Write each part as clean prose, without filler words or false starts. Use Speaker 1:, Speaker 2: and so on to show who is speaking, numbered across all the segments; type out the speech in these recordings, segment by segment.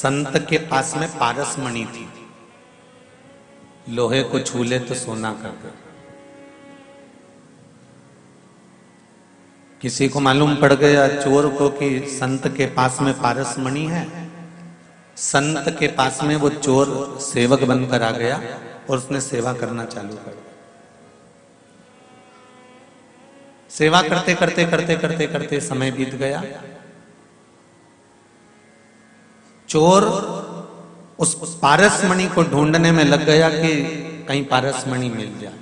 Speaker 1: संत के पास में पारस मणि थी, लोहे को छू ले तो सोना कर दे। किसी को मालूम पड़ गया चोर को कि संत के पास में पारस मणि है। संत के पास में वो चोर सेवक बनकर आ गया और उसने सेवा करना चालू कर दिया। सेवा करते करते करते करते करते समय बीत गया। चोर उस पारस मणि को ढूंढने में लग गया कि कहीं पारस मणि मिल जाए।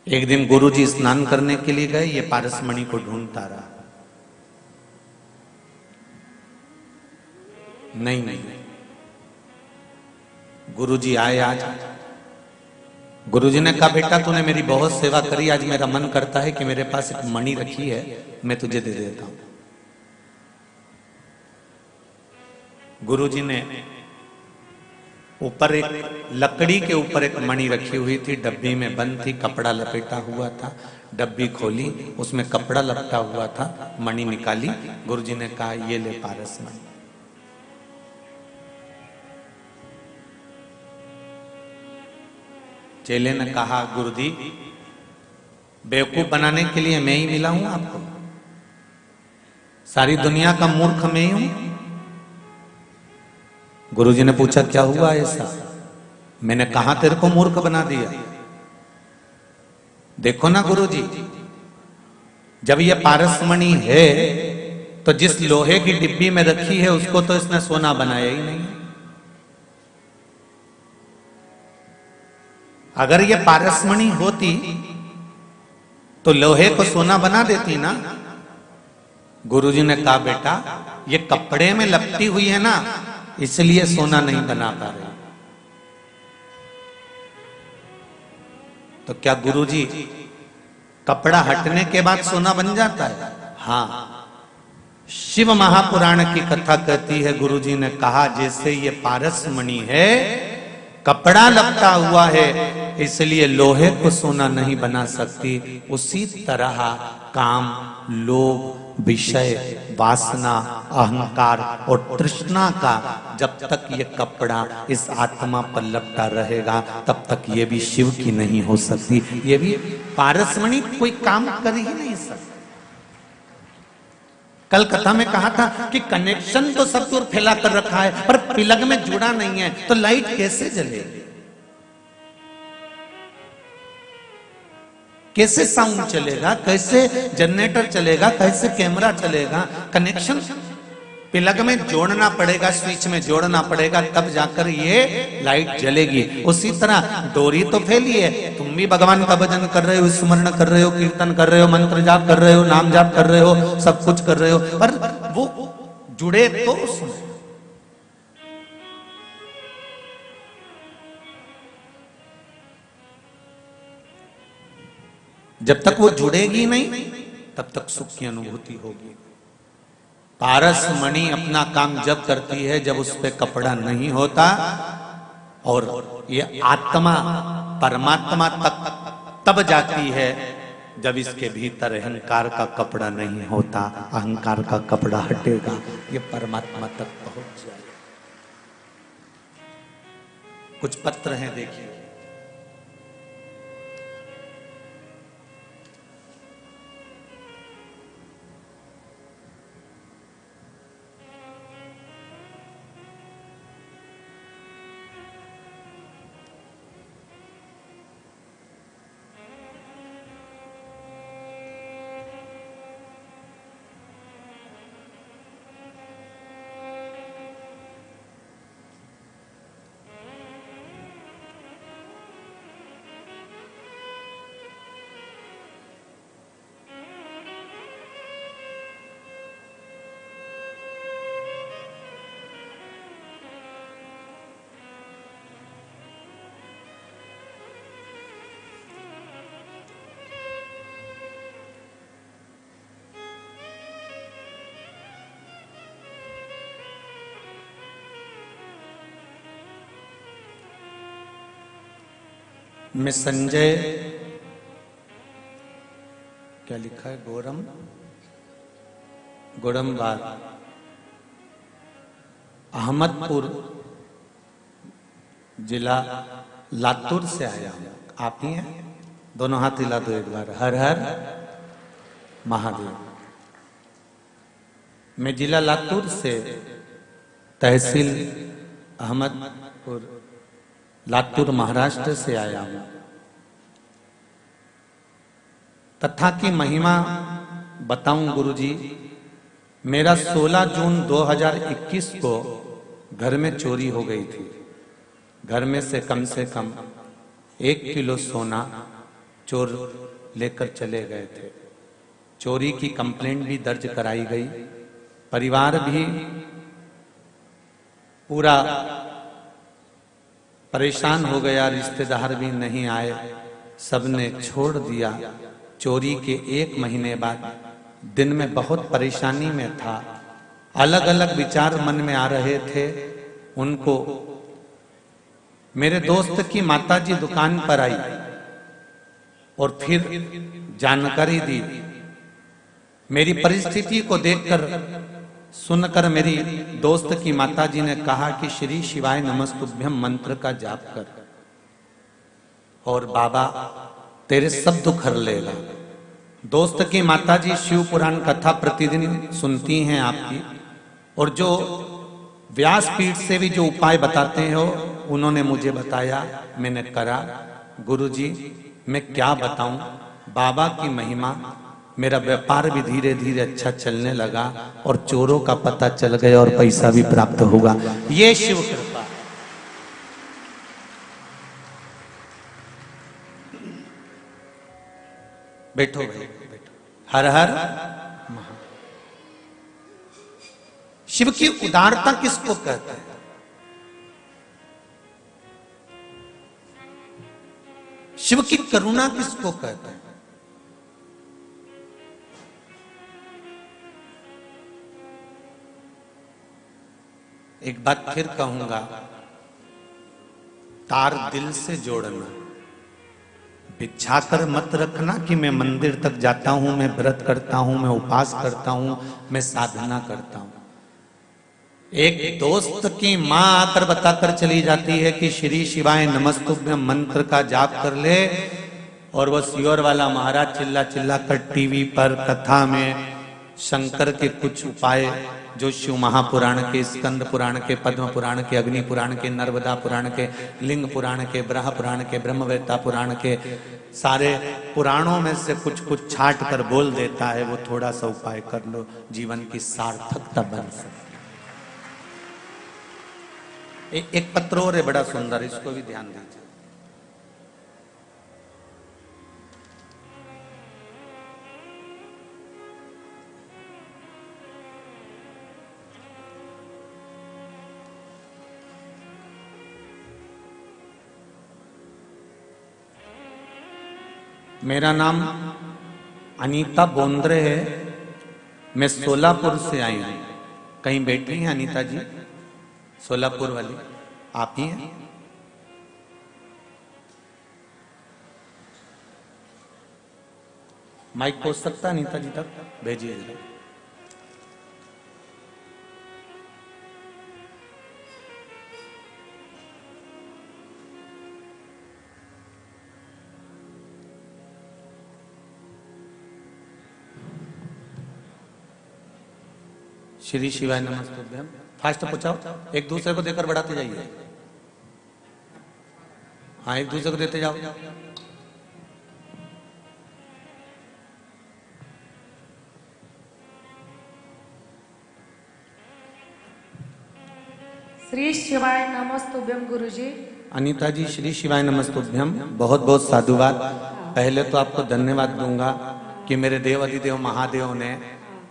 Speaker 1: एक दिन गुरुजी स्नान करने के लिए गए, ये पारस मणि को ढूंढता रहा, नहीं नहीं। गुरुजी आए आज। गुरुजी ने कहा बेटा तूने मेरी बहुत सेवा करी, आज मेरा मन करता है कि मेरे पास एक मणि रखी है, मैं तुझे दे देता हूं। गुरुजी ने ऊपर एक लकड़ी के ऊपर एक मणि रखी हुई थी, डब्बी में बंद थी, कपड़ा लपेटा हुआ था। डब्बी खोली, उसमें कपड़ा लपटा हुआ था, मणि निकाली। गुरुजी ने कहा ये ले पारस मणि। चेले ने कहा गुरुजी बेवकूफ बनाने के लिए मैं ही मिला हूं आपको? सारी दुनिया का मूर्ख मैं ही हूं? गुरुजी ने पूछा क्या हुआ ऐसा? मैंने कहा तेरे को मूर्ख बना दिया? देखो ना गुरुजी, जब ये पारस मणि है तो जिस लोहे की डिब्बी में रखी है उसको तो इसने सोना बनाया ही नहीं। अगर ये पारस मणि होती तो लोहे को सोना बना देती ना। गुरुजी ने कहा बेटा ये कपड़े में लपटी हुई है ना, इसलिए सोना नहीं बना पा रहे। तो क्या गुरुजी कपड़ा हटने के बाद सोना बन जाता है? हाँ, शिव महापुराण की कथा कहती है, गुरुजी ने कहा जैसे ये पारस मणि है, कपड़ा लपटा हुआ है इसलिए लोहे को सोना नहीं बना सकती, उसी तरह काम, लोभ, विषय, वासना, अहंकार और तृष्णा का जब तक ये कपड़ा इस आत्मा पर लपटा रहेगा तब तक ये भी शिव की नहीं हो सकती। ये भी पारस मणि कोई काम कर ही नहीं सकती। कल कथा में कहा था कि कनेक्शन तो सब दूर फैला कर रखा है पर प्लग में जुड़ा नहीं है, तो लाइट कैसे जलेगी? कैसे साउंड चलेगा? कैसे जनरेटर चलेगा? कैसे कैमरा चलेगा? कनेक्शन प्लग में जोड़ना पड़ेगा, स्विच में जोड़ना पड़ेगा, तब जाकर ये लाइट जलेगी। उसी तरह डोरी तो फैली है, तुम भी भगवान का भजन कर रहे हो, स्मरण कर रहे हो, कीर्तन कर रहे हो, मंत्र जाप कर रहे हो, नाम जाप कर रहे हो, सब कुछ कर रहे हो, पर वो जुड़े तो उसमें। जब तक वो जुड़ेगी नहीं तब तक सुख की अनुभूति होगी। पारस मणि अपना काम जब करती है जब उस पे कपड़ा नहीं होता, और ये आत्मा परमात्मा तक तब जाती है जब इसके भीतर अहंकार का कपड़ा नहीं होता। अहंकार का कपड़ा हटेगा, ये परमात्मा तक पहुंच जाएगा। कुछ पत्र हैं देखिए। में संजय, क्या लिखा है, गोरम बात, अहमदपुर जिला लातूर से आया हूं। आप ही हैं? दोनों हाथ हिला दो एक बार। हर हर महादेव। मैं जिला लातूर से तहसील अहमदपुर लातूर महाराष्ट्र से आया हूं। कथा की महिमा बताऊं गुरुजी। मेरा 16 जून 2021 को घर में चोरी हो गई थी। घर में से कम 1 किलो सोना चोर लेकर चले गए थे। चोरी की कंप्लेंट भी दर्ज कराई गई। परिवार भी पूरा परेशान हो गया, रिश्तेदार भी नहीं आए, सबने छोड़ दिया। चोरी के 1 महीने बाद दिन में बहुत परेशानी में था। अलग अलग विचार मन में आ रहे थे। उनको मेरे दोस्त की माताजी दुकान पर आई और फिर जानकारी दी। मेरी परिस्थिति को देखकर सुनकर मेरी दोस्त की माताजी ने कहा कि श्री शिवाय नमस्तुभ्यम मंत्र का जाप कर और बाबा तेरे सब दुख हर लेगा। दोस्त की माताजी शिव पुराण कथा प्रतिदिन सुनती हैं आपकी, और जो व्यासपीठ से भी जो उपाय बताते हो उन्होंने मुझे बताया, मैंने करा। गुरुजी मैं क्या बताऊं, बाबा की महिमा। मेरा व्यापार भी धीरे धीरे अच्छा चलने लगा और चोरों का पता चल गया और पैसा भी प्राप्त होगा। ये शिव कृपा। बैठो भाई बैठो। हर हर महादेव। शिव की उदारता किसको कहते हैं? शिव की करुणा किसको कहते हैं? एक बात फिर कहूंगा, तार दिल से जोड़ना। बिछा कर मत रखना कि मैं मंदिर तक जाता हूं, मैं व्रत करता हूं, मैं उपवास करता हूं, मैं साधना करता हूं। एक दोस्त की मां आकर बताकर चली जाती है कि श्री शिवाय नमस्तुभ्यम मंत्र का जाप कर ले, और वो सियोर वाला महाराज चिल्ला चिल्ला कर टीवी पर कथा में शंकर के कुछ उपाय जो शिव महापुराण के, स्कंद पुराण के, पद्म पुराण के, अग्नि पुराण के, नर्मदा पुराण के, लिंग पुराण के, ब्रह्म पुराण के, ब्रह्मवेत्ता पुराण के, सारे पुराणों में से कुछ कुछ छाट कर बोल देता है। वो थोड़ा सा उपाय कर लो, जीवन की सार्थकता बन सकती। एक पत्र और है बड़ा सुंदर, इसको भी ध्यान दीजिए। मेरा नाम अनीता बोंद्रे है। मैं सोलापुर से आई हूं। कहीं बैठी हैं अनीता जी? सोलापुर वाली आप ही हैं? माइक पहुंच सकता अनीता जी तक? भेजिए। श्री शिवाय नमस्तुभ्यम। फास्ट पूछाओ, एक दूसरे को देकर बढ़ाते जाइए। हाँ, एक दूसरे को देते जाओ।
Speaker 2: श्री शिवाय नमस्तुभ्यम गुरुजी।
Speaker 1: अनीता जी श्री शिवाय नमस्तुभ्यम। बहुत बहुत साधुवाद। पहले तो आपको धन्यवाद दूंगा कि मेरे देव अधिदेव महादेव ने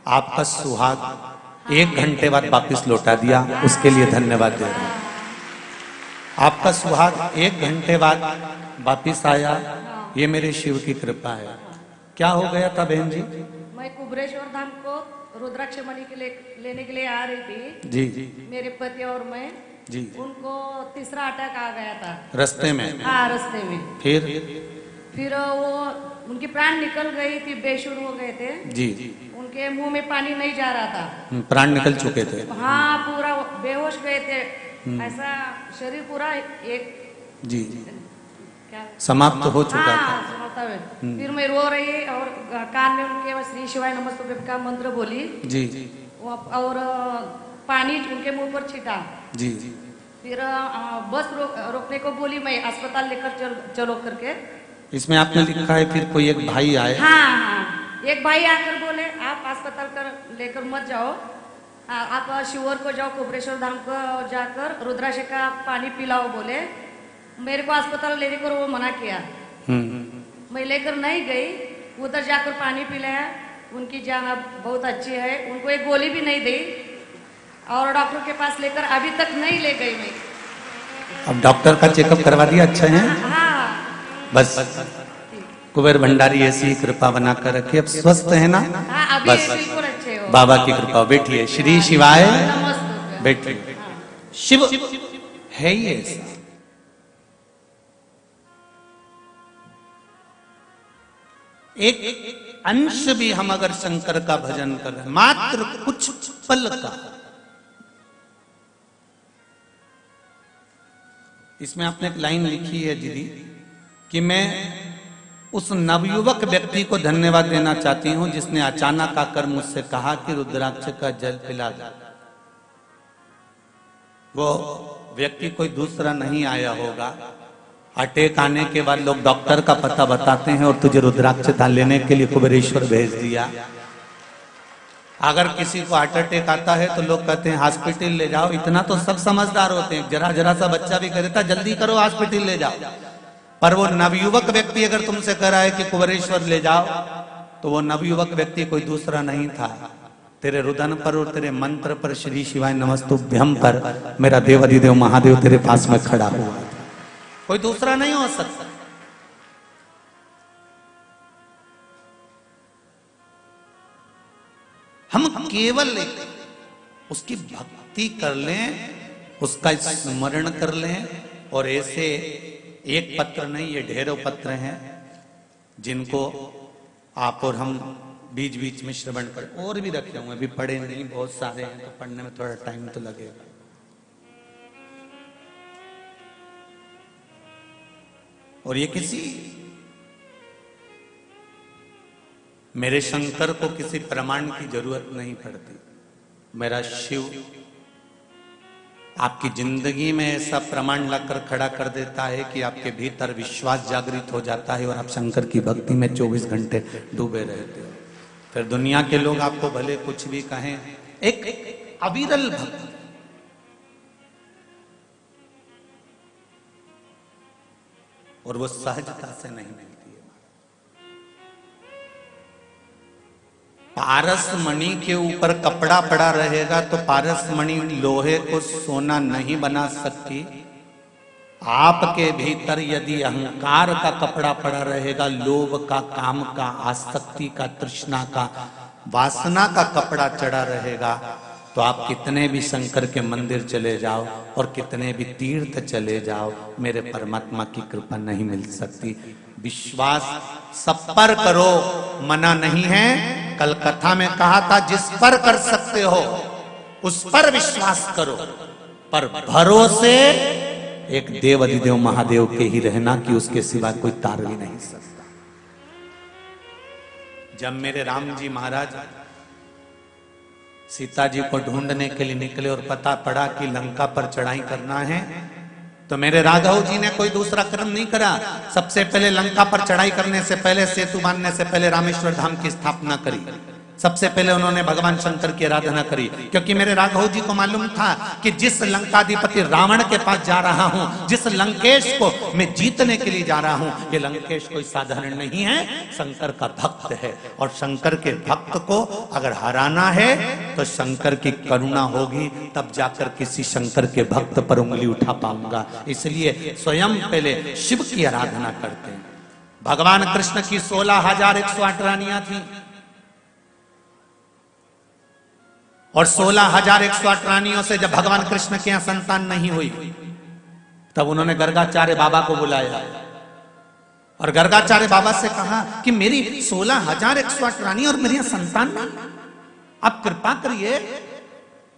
Speaker 1: आपका सुहाग 1 घंटे बाद वापिस लौटा दिया, उसके लिए धन्यवाद दे रहा हूं। आपका सुहाग 1 घंटे बाद वापिस आया, ये मेरे शिव की कृपा है। क्या हो गया था बहन जी?
Speaker 2: मैं कुबरेश्वर धाम को रुद्राक्ष मणि के लिए लेने के लिए आ रही थी
Speaker 1: जी।
Speaker 2: मेरे पति और मैं
Speaker 1: जी।
Speaker 2: उनको तीसरा अटैक आ गया था
Speaker 1: रास्ते में?
Speaker 2: हाँ, रास्ते में।
Speaker 1: फिर
Speaker 2: वो उनकी प्राण निकल गई थी, बेशुर हो गए थे
Speaker 1: जी।
Speaker 2: उनके मुंह में पानी नहीं जा रहा था।
Speaker 1: प्राण निकल चुके थे।
Speaker 2: हाँ, पूरा बेहोश गए थे, ऐसा शरीर पूरा एक
Speaker 1: जी
Speaker 2: क्या
Speaker 1: समाप्त हो चुका था।
Speaker 2: हाँ, समाप्त हुए। फिर मैं रो रही और कान में उनके श्री शिवाय नमस्तुभ्यं का मंत्र बोली
Speaker 1: जी
Speaker 2: और पानी उनके मुंह पर छिटा।
Speaker 1: जी
Speaker 2: फिर बस रोकने को बोली, मैं अस्पताल लेकर चलो करके।
Speaker 1: इसमें आपने लिखा है फिर कोई एक भाई आए।
Speaker 2: हाँ हाँ, एक भाई आकर बोले आप अस्पताल कर लेकर मत जाओ, आप शिवर को जाओ, कुबरेश्वर धाम को जाकर रुद्राक्ष का पानी पिलाओ बोले। मेरे को अस्पताल लेने को वो मना किया। मैं लेकर नहीं गई, उधर जाकर पानी पिलाया। उनकी जान अब बहुत अच्छी है, उनको एक गोली भी नहीं दी और डॉक्टर के पास लेकर अभी तक नहीं ले गई मैं।
Speaker 1: अब डॉक्टर का चेकअप करवा दिया, अच्छा है।
Speaker 2: हाँ
Speaker 1: बस कुबेर भंडारी ऐसी कृपा बना कर रखे, अब स्वस्थ है ना।
Speaker 2: हाँ, अभी
Speaker 1: बस
Speaker 2: बिल्कुल अच्छे हो।
Speaker 1: बाबा की कृपा। बैठिए, श्री शिवाय
Speaker 2: नमस्ते।
Speaker 1: बैठिए। शिव है ही ऐसा। एक अंश भी हम अगर शंकर का भजन कर रहे हैं, मात्र कुछ पल का, इसमें आपने एक लाइन लिखी है दीदी कि मैं उस नवयुवक व्यक्ति को धन्यवाद देना चाहती हूं जिसने अचानक आकर मुझसे कहा कि रुद्राक्ष का जल पिला दो। वो व्यक्ति कोई दूसरा नहीं आया होगा। अटैक आने के बाद लोग डॉक्टर का पता बताते हैं और तुझे रुद्राक्ष दान लेने के लिए कुबेरेश्वर भेज दिया। अगर किसी को हार्ट अटैक आता है तो लोग कहते हैं हॉस्पिटल ले जाओ। इतना तो सब समझदार होते हैं, जरा जरा सा बच्चा भी कहता जल्दी करो हॉस्पिटल ले जाओ। पर वो नवयुवक व्यक्ति अगर तुमसे कह रहा है कि कुबेरेश्वर ले जाओ, तो वो नवयुवक व्यक्ति कोई दूसरा नहीं था। तेरे रुदन पर और तेरे मंत्र पर, श्री शिवाय नमस्तुभ्यं पर मेरा देवाधिदेव महादेव तेरे पास में खड़ा हुआ था। कोई दूसरा नहीं हो सकता। हम केवल उसकी भक्ति कर लें, उसका स्मरण कर लें। और ऐसे एक पत्र नहीं, ये ढेरों पत्र हैं जिनको आप और हम बीच बीच में श्रवण करें। और भी रखे हुए, अभी पढ़े नहीं, बहुत सारे हैं, तो पढ़ने में थोड़ा टाइम तो लगेगा। और ये किसी मेरे शंकर को किसी प्रमाण की जरूरत नहीं पड़ती। मेरा शिव आपकी जिंदगी में ऐसा प्रमाण लाकर खड़ा कर देता है कि आपके भीतर विश्वास जागृत हो जाता है और आप शंकर की भक्ति में 24 घंटे डूबे रहते हो। फिर दुनिया के लोग आपको भले कुछ भी कहें, एक अविरल भक्त, और वो सहजता से नहीं मिलती है। पारस मणि के ऊपर कपड़ा पड़ा रहेगा तो पारस मणि लोहे को सोना नहीं बना सकती। आपके भीतर यदि अहंकार का कपड़ा पड़ा रहेगा, लोभ का, काम का, आसक्ति का, तृष्णा का, वासना का कपड़ा चढ़ा रहेगा, तो आप कितने भी शंकर के मंदिर चले जाओ और कितने भी तीर्थ चले जाओ, मेरे परमात्मा की कृपा नहीं मिल सकती। विश्वास सब पर करो, मना नहीं है। कल कथा में कहा था जिस पर कर सकते हो उस पर विश्वास करो, पर भरोसे एक देव अधिदेव महादेव के ही रहना कि उसके सिवा कोई तार भी नहीं सकता। जब मेरे राम जी महाराज सीता जी को ढूंढने के लिए निकले और पता पड़ा कि लंका पर चढ़ाई करना है, तो मेरे राघव जी ने कोई दूसरा कर्म नहीं करा। सबसे पहले लंका पर चढ़ाई करने से पहले, सेतु बांधने से पहले रामेश्वर धाम की स्थापना करी। सबसे पहले उन्होंने भगवान शंकर की आराधना करी, क्योंकि मेरे राघव जी को मालूम था कि जिस लंकाधिपति रावण के पास जा रहा हूं, जिस लंकेश को मैं जीतने के लिए जा रहा हूं, ये लंकेश कोई साधारण नहीं है, शंकर का भक्त है। और शंकर के भक्त को अगर हराना है तो शंकर की करुणा होगी, तब जाकर किसी शंकर के भक्त पर उंगली उठा पाऊंगा। इसलिए स्वयं पहले शिव की आराधना करते हैं। भगवान कृष्ण की 16,108 रानियां थी और 16,108 रानियों से जब भगवान कृष्ण के यहां संतान नहीं हुई, तब उन्होंने गर्गाचार्य बाबा को बुलाया और गर्गाचार्य बाबा से कहा कि मेरी 16,108 रानी और मेरे यहां संतान नहीं। आप कृपा करिए,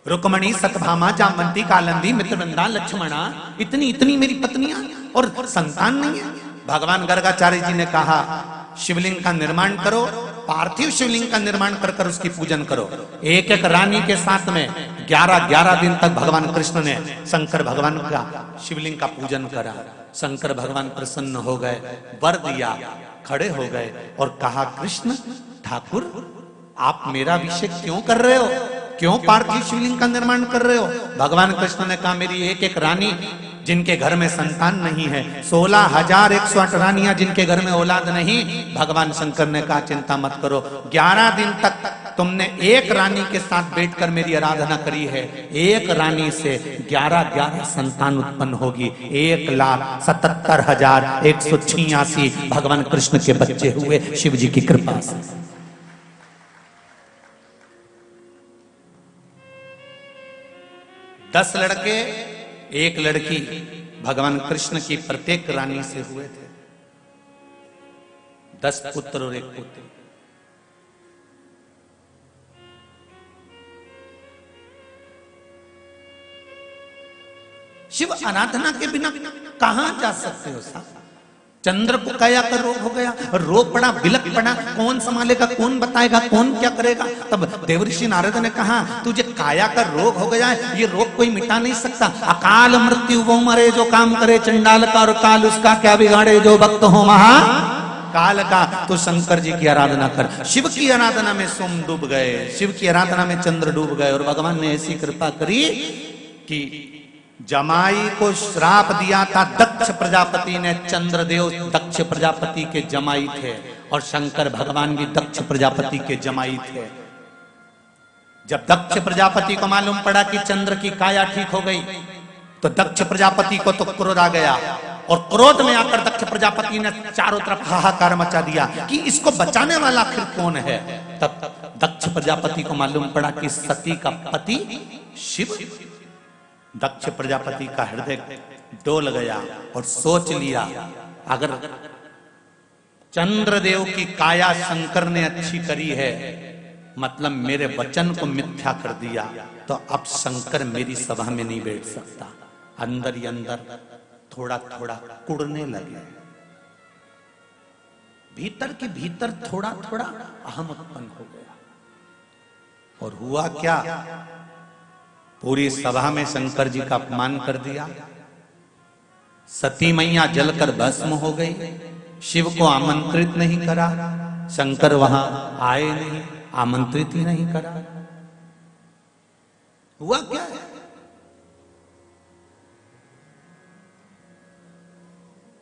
Speaker 1: रुक्मणी, सतभामा, जामवंती, कालंदी, मित्रवृंदा, लक्ष्मणा, इतनी इतनी मेरी पत्नियां और संतान नहीं है। भगवान गर्गाचार्य जी ने कहा शिवलिंग का निर्माण करो, पार्थिव शिवलिंग का निर्माण कर कर उसकी पूजन करो। एक एक रानी के साथ में 11-11 दिन तक भगवान कृष्ण ने शंकर भगवान का शिवलिंग का पूजन करा। शंकर भगवान प्रसन्न हो गए, वर दिया, खड़े हो गए और कहा कृष्ण ठाकुर आप मेरा अभिषेक क्यों कर रहे हो, क्यों पार्थिव शिवलिंग का निर्माण कर रहे हो? भगवान कृष्ण ने कहा मेरी एक एक रानी जिनके घर में संतान नहीं है, 16,108 रानियां जिनके घर में औलाद नहीं। भगवान शंकर ने कहा चिंता मत करो, 11 दिन तक तुमने एक रानी के साथ बैठकर मेरी आराधना करी है, एक रानी से 11-11 संतान उत्पन्न होगी। 1,77,186 भगवान कृष्ण के बच्चे हुए शिव जी की कृपा से। 10 लड़के 1 लड़की भगवान कृष्ण की प्रत्येक रानी से हुए थे। 10 पुत्र और 1 पुत्री। शिव आराधना के बिना कहां जा सकते हो साहब? चंद्र को काया का रोग हो गया, रो पड़ा, बिलक पड़ा, कौन संभालेगा, कौन बताएगा, कौन क्या करेगा? तब देवर्षि नारद ने कहा तुझे काया का रोग हो गया है, ये रोग कोई मिटा नहीं सकता। अकाल मृत्यु वो मरे जो काम करे चंडाल का, और काल उसका क्या बिगाड़े जो भक्त हो महा काल का। तो शंकर जी की आराधना कर। शिव की आराधना में सोम डूब गए, शिव की आराधना में चंद्र डूब गए, और भगवान ने ऐसी कृपा करी कि जमाई को श्राप दिया था दक्ष प्रजापति ने। चंद्रदेव दक्ष प्रजापति के जमाई थे और शंकर भगवान भी दक्ष प्रजापति के जमाई थे। जब दक्ष प्रजापति को मालूम पड़ा कि चंद्र की काया ठीक हो गई, तो दक्ष प्रजापति को तो क्रोध आ गया, और क्रोध में आकर दक्ष प्रजापति ने चारों तरफ हाहाकार मचा दिया कि इसको बचाने वाला आखिर कौन है। तब दक्ष प्रजापति को मालूम पड़ा कि सती का पति शिव। दक्ष प्रजापति का हृदय डोल गया और सोच लिया अगर चंद्रदेव की काया शंकर ने अच्छी करी है, मतलब मेरे वचन को मिथ्या कर दिया, तो अब शंकर मेरी सभा में नहीं बैठ सकता। अंदर ही अंदर थोड़ा थोड़ा कुड़ने लगे, भीतर के भीतर थोड़ा थोड़ा अहम उत्पन्न हो गया। और हुआ क्या, पूरी सभा में शंकर जी का अपमान कर दिया। सती मैया जलकर भस्म हो गई, शिव को आमंत्रित नहीं करा, शंकर वहां आए नहीं, आमंत्रित ही नहीं करा। हुआ क्या है?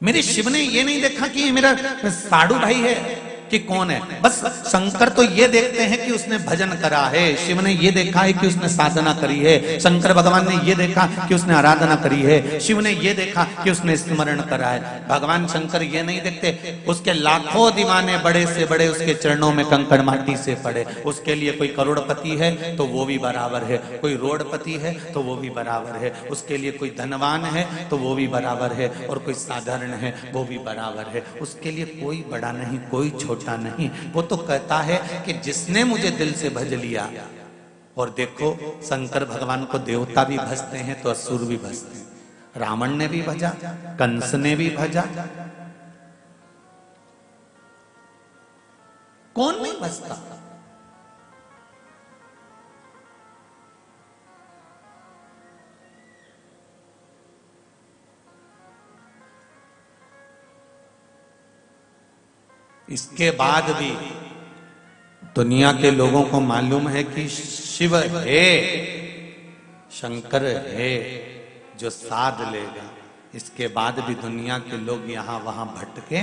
Speaker 1: मेरे शिव ने ये नहीं देखा कि ये मेरा साड़ू भाई है कि कौन है। बस शंकर तो ये देखते हैं कि उसने भजन करा है, शिव ने ये देखा है कि उसने साधना करी है, शंकर भगवान ने ये देखा कि उसने आराधना करी है, शिव ने ये देखा कि उसने स्मरण करा है। भगवान शंकर ये नहीं देखते उसके लाखों दीवाने बड़े से बड़े उसके चरणों में कंकड़ माटी से पड़े। उसके लिए कोई करोड़पति है तो वो भी बराबर है, कोई रोडपति है तो वो भी बराबर है, उसके लिए कोई धनवान है तो वो भी बराबर है, और कोई साधारण है वो भी बराबर है। उसके लिए कोई बड़ा नहीं, कोई छोटा नहीं। वो तो कहता है कि जिसने मुझे दिल से भज लिया। और देखो शंकर भगवान को देवता भी भजते हैं तो असुर भी भजते हैं। रावण ने भी भजा, कंस ने भी भजा, कौन नहीं भजता? इसके बाद भी दुनिया के लोगों को मालूम है कि शिव है, शंकर है जो साध लेगा। इसके बाद भी दुनिया के लोग यहाँ वहां भटके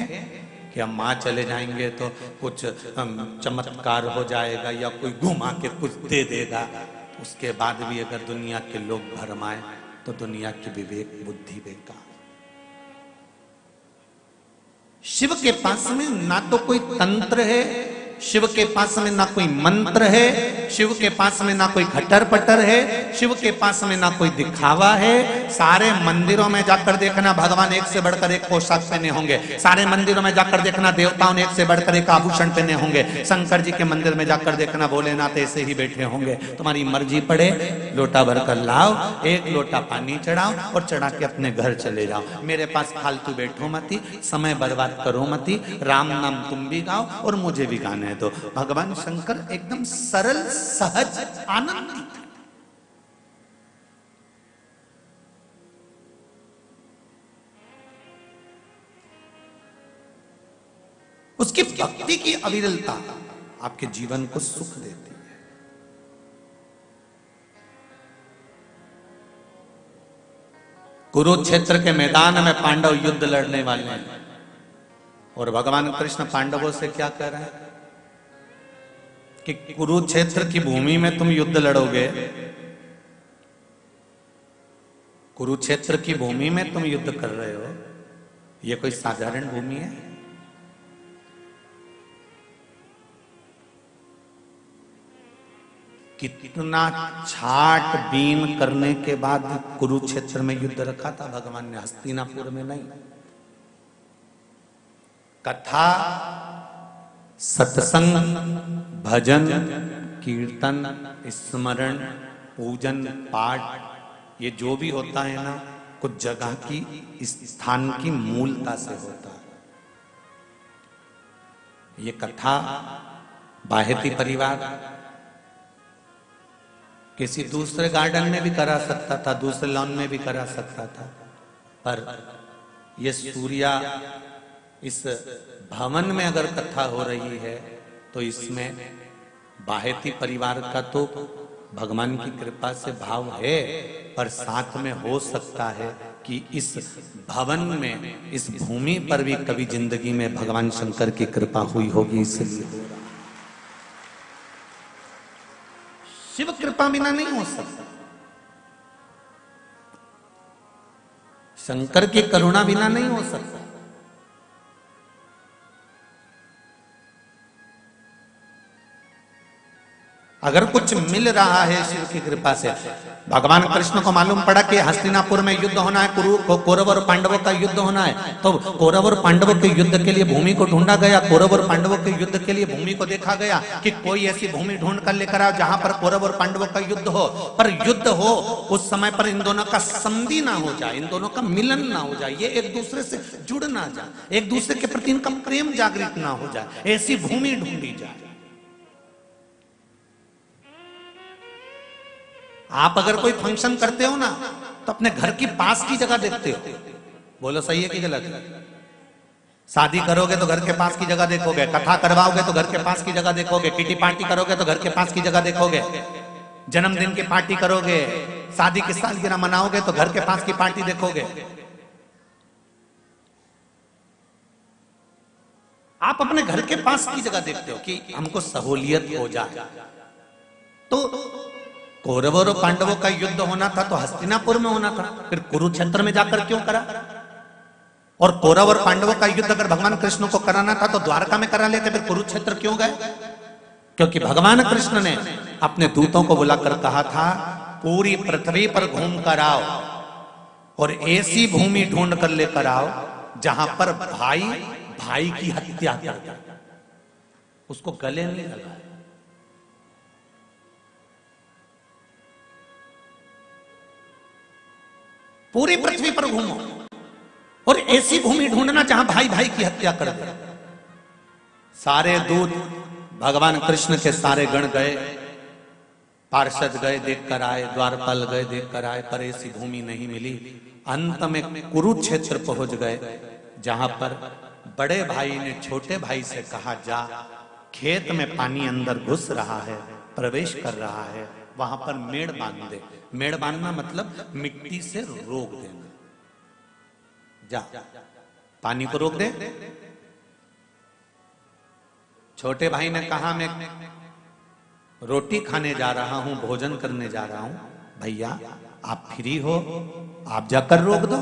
Speaker 1: कि हम मां चले जाएंगे तो कुछ चमत्कार हो जाएगा या कोई घुमा के कुछ दे देगा। उसके बाद भी अगर दुनिया के लोग भरमाए तो दुनिया की विवेक बुद्धि बेकार। शिव के पास में ना तो कोई तंत्र है, शिव के पास में ना कोई मंत्र है, शिव के पास में ना कोई खटर पटर है, शिव के पास में ना कोई दिखावा है। सारे मंदिरों में जाकर देखना भगवान एक से बढ़कर एक पोशाक पहने होंगे, सारे मंदिरों में जाकर देखना देवताओं ने एक से बढ़कर एक आभूषण पहने होंगे। शंकर जी के मंदिर में जाकर देखना भोलेनाथ ऐसे ही बैठे होंगे। तुम्हारी मर्जी पड़े, लोटा भर कर लाओ, एक लोटा पानी चढ़ाओ और चढ़ा के अपने घर चले जाओ। मेरे पास फालतू बैठो मती, समय बर्बाद करो मती, राम नाम तुम भी गाओ और मुझे भी गाने दो। भगवान शंकर एकदम सरल सहज आनंदी। उसकी भक्ति की अविरलता आपके जीवन को सुख देती है। कुरुक्षेत्र के मैदान में पांडव युद्ध लड़ने वाले हैं और भगवान कृष्ण पांडवों से क्या कह रहे हैं कि कुरुक्षेत्र की भूमि में तुम युद्ध लड़ोगे, कुरुक्षेत्र की भूमि में तुम युद्ध कर रहे हो, यह कोई साधारण भूमि है? कितना छाट बीन करने के बाद कुरुक्षेत्र में युद्ध रखा था भगवान ने, हस्तिनापुर में नहीं। कथा, सत्संग, भजन, कीर्तन, स्मरण, पूजन, पाठ, ये जो भी होता है ना, कुछ जगह की, इस स्थान की मूलता से होता है। ये कथा बाहेती परिवार किसी दूसरे गार्डन में भी करा सकता था, दूसरे लॉन में भी करा सकता था, पर ये सूर्या इस भवन में अगर कथा हो रही है तो इसमें बाहेती परिवार का तो भगवान की कृपा से भाव है, पर साथ में हो सकता है कि इस भवन में, इस भूमि पर भी कभी जिंदगी में भगवान शंकर की कृपा हुई होगी, इसलिए शिव कृपा बिना नहीं हो सकता, शंकर की करुणा बिना नहीं हो सकता। अगर कुछ मिल रहा है शिव की कृपा से, भगवान कृष्ण को मालूम पड़ा कि हस्तिनापुर में युद्ध होना है, कौरव और पांडवों का युद्ध होना है, तो कौरव और पांडवों के युद्ध के लिए भूमि को ढूंढा गया। कौरव और पांडवों के युद्ध के लिए भूमि को देखा गया कि कोई ऐसी भूमि ढूंढ कर लेकर आओ जहां पर कौरव और पांडवों का युद्ध हो, पर युद्ध हो उस समय पर इन दोनों का संधि ना हो जाए, इन दोनों का मिलन ना हो जाए, ये एक दूसरे से जुड़ ना जाए, एक दूसरे के प्रति इनका प्रेम जागृत ना हो जाए, ऐसी भूमि ढूंढी जाए। आप अगर कोई फंक्शन करते हो ना तो अपने घर की पास की जगह देखते हो, बोलो सही है कि गलत? शादी करोगे तो घर के पास की जगह देखोगे, कथा करवाओगे तो घर के पास की जगह देखोगे, किटी पार्टी करोगे तो घर के पास की जगह देखोगे, जन्मदिन की पार्टी करोगे, शादी की सालगिरह मनाओगे तो घर के पास की पार्टी देखोगे। आप अपने घर के पास की जगह देखते हो कि हमको सहूलियत हो जाए। तो कौरवों और पांडवों का युद्ध होना था तो हस्तिनापुर में होना था, फिर कुरुक्षेत्र में जाकर क्यों करा? और कौरव और पांडवों का युद्ध अगर भगवान कृष्ण को कराना था तो द्वारका में करा लेते, फिर कुरुक्षेत्र क्यों गए? क्योंकि भगवान कृष्ण ने अपने दूतों को बुलाकर कहा था पूरी पृथ्वी पर घूम कर आओ और ऐसी भूमि ढूंढ कर लेकर आओ जहां पर भाई भाई की हत्या करता, उसको गले नहीं लगा। पूरी पृथ्वी पर घूमो और ऐसी भूमि ढूंढना जहां भाई भाई की हत्या कर दे। सारे दूत भगवान कृष्ण के सारे गण गए, पार्षद गए देखकर आए, द्वारपाल गए देखकर आए, पर ऐसी भूमि नहीं मिली। अंत में कुरुक्षेत्र पहुंच गए जहां पर बड़े भाई ने छोटे भाई से कहा जा खेत में पानी अंदर घुस रहा है, प्रवेश कर रहा है, वहां पर मेड़ बांध दे। मेड़ बांधना मतलब मिट्टी से रोक देना, जा पानी को रोक दे। छोटे भाई ने कहा मैं रोटी खाने जा रहा हूं, भोजन करने जा रहा हूं, भैया आप फ्री हो, आप जाकर रोक दो।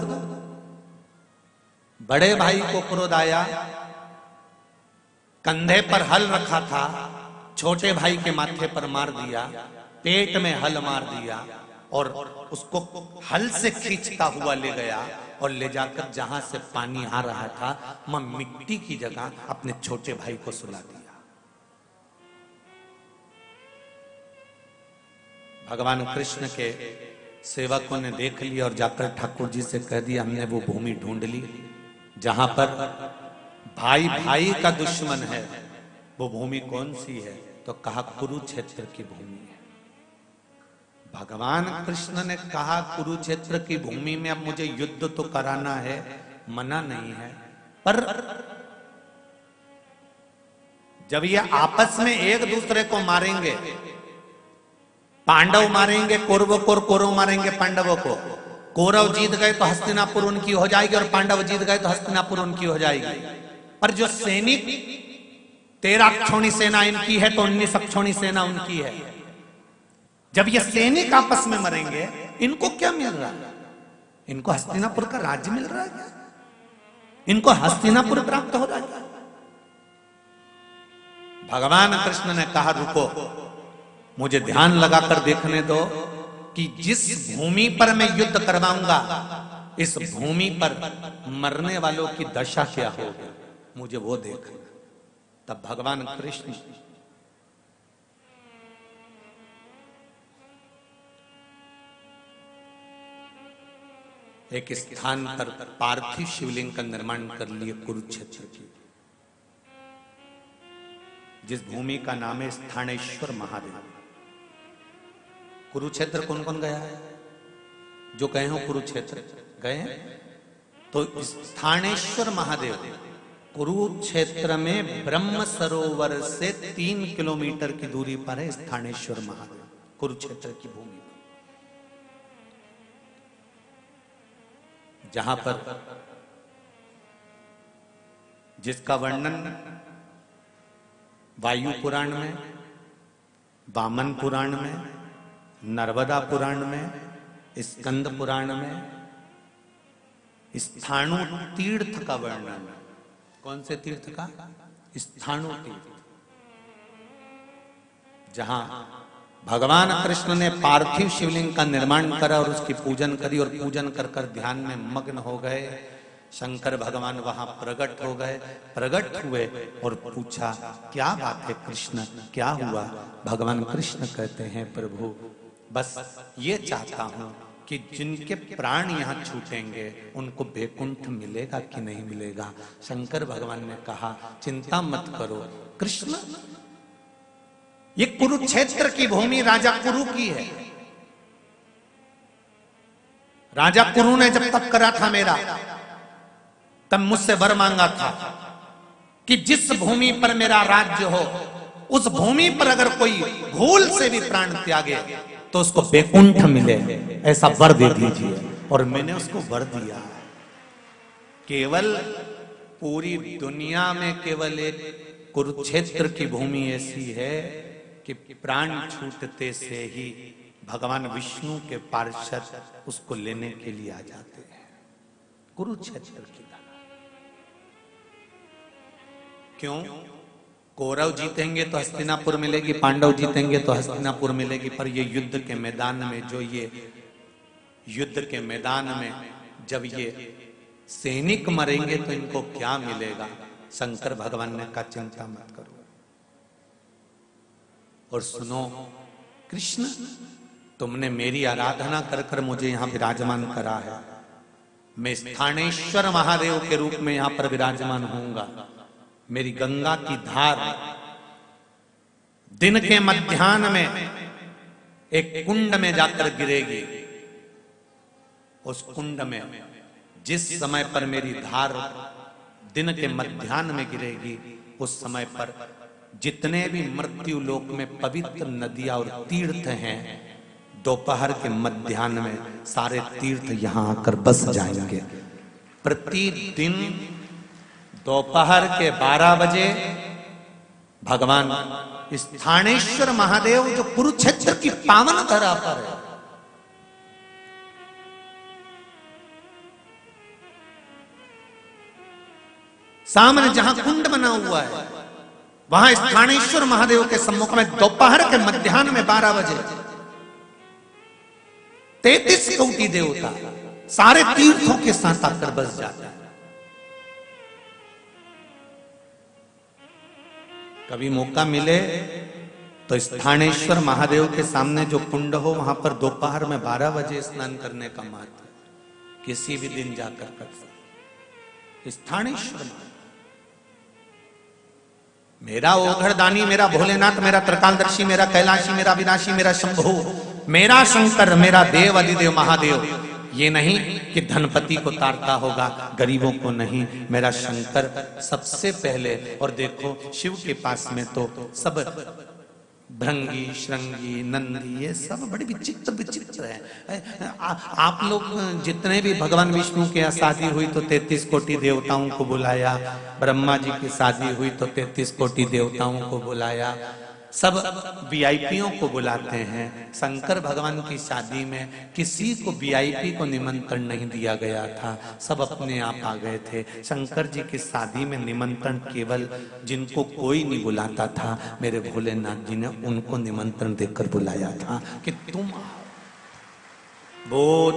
Speaker 1: बड़े भाई को क्रोध आया, कंधे पर हल रखा था, छोटे भाई के माथे पर मार दिया, पेट में हल मार दिया और उसको हल से खींचता हुआ ले गया और ले जाकर जहां से पानी आ रहा था वहां मिट्टी की जगह अपने छोटे भाई को सुला दिया। भगवान कृष्ण के सेवकों ने देख लिया और जाकर ठाकुर जी से कह दिया, हमने वो भूमि ढूंढ ली जहां पर भाई भाई का दुश्मन है। वो भूमि कौन सी है? तो कहा कुरुक्षेत्र की भूमि है। भगवान कृष्ण ने कहा कुरुक्षेत्र की भूमि में अब मुझे युद्ध तो कराना है, मना नहीं है, पर जब ये आपस में एक दूसरे को मारेंगे, पांडव मारेंगे कौरवों को और कौरव मारेंगे पांडवों को, कौरव जीत गए तो हस्तिनापुर उनकी हो जाएगी और पांडव जीत गए तो हस्तिनापुर उनकी हो जाएगी। पर जो सैनिक 13 अक्षौणी सेना इनकी है तो 19 अक्षौणी सेना उनकी है। जब ये सैनिक आपस में मरेंगे, इनको क्या मिल रहा है? इनको हस्तिनापुर का राज्य मिल रहा है क्या? इनको हस्तिनापुर प्राप्त हो रहा है? भगवान कृष्ण ने कहा रुको, मुझे ध्यान लगाकर देखने दो कि जिस भूमि पर मैं युद्ध करवाऊंगा इस भूमि पर मरने वालों की दशा क्या होगी, मुझे वो देखना। तब भगवान कृष्ण एक स्थान पर पार्थिव शिवलिंग का निर्माण कर लिए कुरुक्षेत्र की, जिस भूमि का नाम है स्थानेश्वर महादेव। कुरुक्षेत्र कौन कौन गया है? जो गए हो कुरुक्षेत्र गए हैं? तो स्थानेश्वर महादेव कुरुक्षेत्र में ब्रह्म सरोवर से 3 किलोमीटर की दूरी पर है स्थानेश्वर महादेव, कुरुक्षेत्र की भूमि जहां पर जिसका वर्णन वायु पुराण में, वामन पुराण में, नर्मदा पुराण में, स्कंद पुराण में, स्थाणु तीर्थ का वर्णन है। कौन से तीर्थ का? स्थाणु तीर्थ, जहां भगवान कृष्ण ने पार्थिव शिवलिंग का निर्माण करा और उसकी पूजन करी और पूजन कर कर ध्यान में मग्न हो गए। शंकर भगवान वहां प्रकट हो गए, प्रकट हुए और पूछा क्या बात है कृष्ण, क्या हुआ? भगवान कृष्ण कहते हैं प्रभु बस ये चाहता हूं कि जिनके प्राण यहां छूटेंगे उनको वैकुंठ मिलेगा कि नहीं मिलेगा। शंकर भगवान ने कहा चिंता मत करो कृष्ण, ये कुरुक्षेत्र की भूमि राजा कुरु की है। राजा कुरु ने जब तप करा था मेरा, तब मुझसे वर मांगा था कि जिस भूमि पर मेरा राज्य हो उस भूमि पर अगर कोई भूल से भी प्राण त्यागे तो उसको वैकुंठ मिले, ऐसा वर दे दीजिए। और मैंने उसको वर दिया। केवल पूरी दुनिया में केवल एक कुरुक्षेत्र की भूमि ऐसी है कि प्राण छूटते से ही भगवान विष्णु के पार्षद उसको लेने के लिए आ जाते हैं। कुरुक्षेत्र की लड़ाई क्यों? कौरव जीतेंगे तो हस्तिनापुर मिलेगी, पांडव जीतेंगे तो हस्तिनापुर मिलेगी, पर ये युद्ध के मैदान में, जो ये युद्ध के मैदान में जब ये सैनिक मरेंगे तो इनको क्या मिलेगा? शंकर भगवान ने कहा चिंता मत करो। और सुनो कृष्ण, तुमने मेरी आराधना कर कर मुझे यहां विराजमान करा है। मैं स्थानेश्वर महादेव के रूप में यहां पर विराजमान होऊंगा। मेरी गंगा की धार दिन के मध्याह्न में एक कुंड में जाकर गिरेगी। उस कुंड में जिस समय पर मेरी धार दिन के मध्याह्न में गिरेगी, उस समय पर जितने भी मृत्यु लोक में पवित्र नदियां और तीर्थ हैं, दोपहर के मध्याह्न में सारे तीर्थ यहां आकर बस जाएंगे। प्रतिदिन दोपहर के 12 बजे भगवान स्थानेश्वर महादेव जो कुरुक्षेत्र की पावन धरा पर है, सामने जहां कुंड बना हुआ है वहां स्थानेश्वर महादेव के सम्मुख में दोपहर के मध्याह्न में 12 बजे 33 कोटि देवता सारे तीर्थों के साथ आकर बस जाते हैं। कभी मौका मिले तो स्थानेश्वर महादेव के सामने जो कुंड हो वहां पर दोपहर में 12 बजे स्नान करने का महत्व है। किसी भी दिन जाकर कर सकते। स्थानेश्वर महादेव मेरा ओघड़दानी, मेरा भोलेनाथ, मेरा त्रिकालदर्शी, मेरा कैलाशी, मेरा विनाशी, मेरा शंभु, मेरा शंकर, मेरा देव अधिदेव महादेव। ये नहीं कि धनपति को तारता होगा, गरीबों को नहीं। मेरा शंकर सबसे पहले। और देखो शिव के पास में तो सब भृंगी, श्रृंगी, नंदी, ये सब बड़े विचित्र विचित्र है। आप लोग जितने भी भगवान विष्णु के यहाँ शादी हुई तो 33 कोटि देवताओं को बुलाया, ब्रह्मा जी की शादी हुई तो 33 कोटि देवताओं को बुलाया, सब वीआईपीओं को बुलाते हैं। शंकर भगवान की शादी में किसी को वीआईपी को निमंत्रण नहीं दिया गया था, सब अपने आप आ गए थे। शंकर जी की शादी में निमंत्रण केवल जिनको कोई नहीं बुलाता था, मेरे भोलेनाथ जी ने उनको निमंत्रण देकर बुलाया था कि तुम भूत,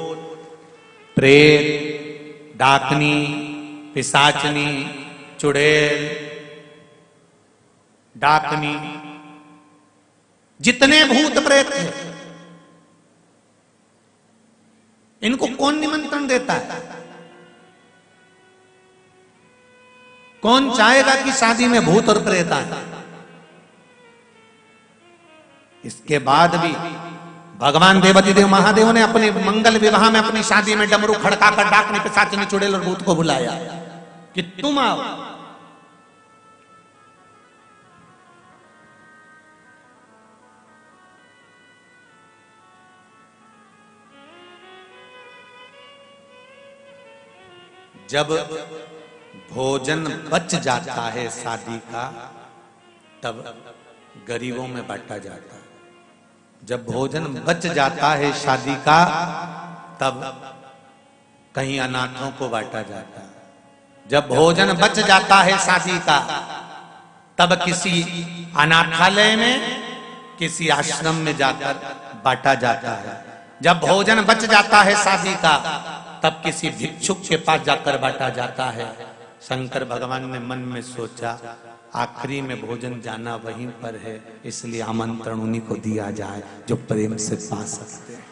Speaker 1: प्रेत, डाकनी, पिशाचनी, चुड़ैल, डाकनी, जितने भूत प्रेत थे इनको कौन निमंत्रण देता है? कौन चाहेगा कि शादी में भूत और प्रेत आए? इसके बाद भी भगवान देवाधिदेव महादेव ने अपने मंगल विवाह में अपनी शादी में डमरू खड़काकर डाकनी, पिशाचनी, चुड़ैल और भूत को बुलाया कि तुम आओ। जब भोजन बच जाता है शादी का तब गरीबों में बांटा जाता है। जब भोजन बच जाता है शादी का तब कहीं अनाथों को बांटा जाता है। जब भोजन बच जाता है शादी का तब किसी अनाथालय में, किसी आश्रम में जाकर बांटा जाता है। जब भोजन बच जाता है शादी का तब किसी भिक्षुक के पास जाकर बांटा जाता है। शंकर भगवान ने मन में सोचा आखिरी में भोजन जाना वहीं पर है, इसलिए आमंत्रण उन्हीं को दिया जाए जो प्रेम से पा सकते हैं।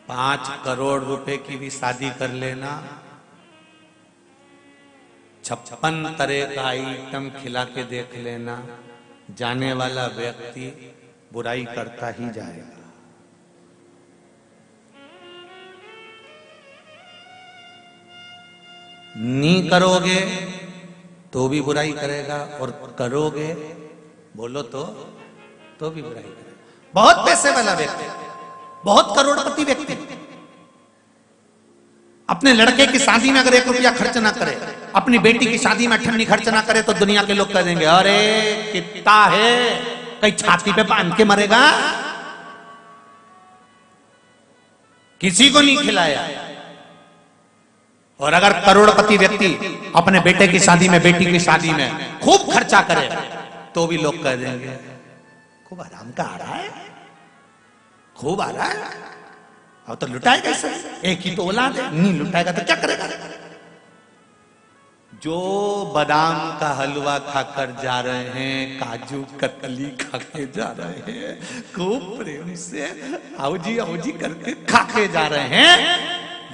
Speaker 1: ₹5 करोड़ की भी शादी कर लेना, 56 तरह का आइटम खिला के देख लेना, जाने वाला व्यक्ति बुराई करता ही जाएगा। नहीं करोगे तो भी बुराई करेगा और करोगे बोलो तो भी बुराई करेगा। बहुत पैसे वाला व्यक्ति, बहुत करोड़पति व्यक्ति अपने लड़के की शादी में अगर 1 रुपया खर्च ना करे, अपनी बेटी की शादी में ठन्नी खर्च ना करे तो दुनिया के लोग कह देंगे अरे कितना है, कहीं छाती पे बांध के मरेगा, किसी को नहीं खिलाया। और अगर करोड़पति व्यक्ति अपने बेटे की शादी में, बेटी की शादी में खूब खर्चा करे तो भी लोग कह देंगे खूब आराम का आ रहा है, खूब आ रहा है, अब तो लुटाएगा इसे, एक ही तो औलाद है, नहीं लुटाएगा तो क्या करेगा। जो बादाम का हलवा खाकर जा रहे हैं, काजू कतली खा के जा रहे हैं, खूब प्रेम से आओ जी करके खा के जा रहे हैं,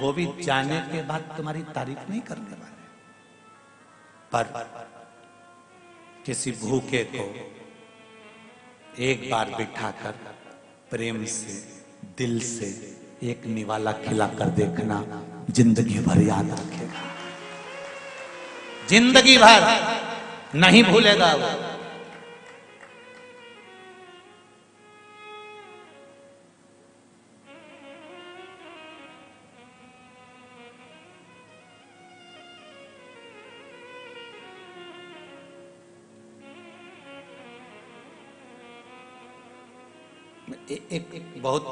Speaker 1: वो भी जाने के बाद तुम्हारी तारीफ नहीं करने वाले। पर किसी भूखे को एक बार बिठाकर प्रेम से, दिल से एक निवाला खिलाकर देखना, जिंदगी भर याद रखेगा, जिंदगी भर नहीं भूलेगा वो। एक बहुत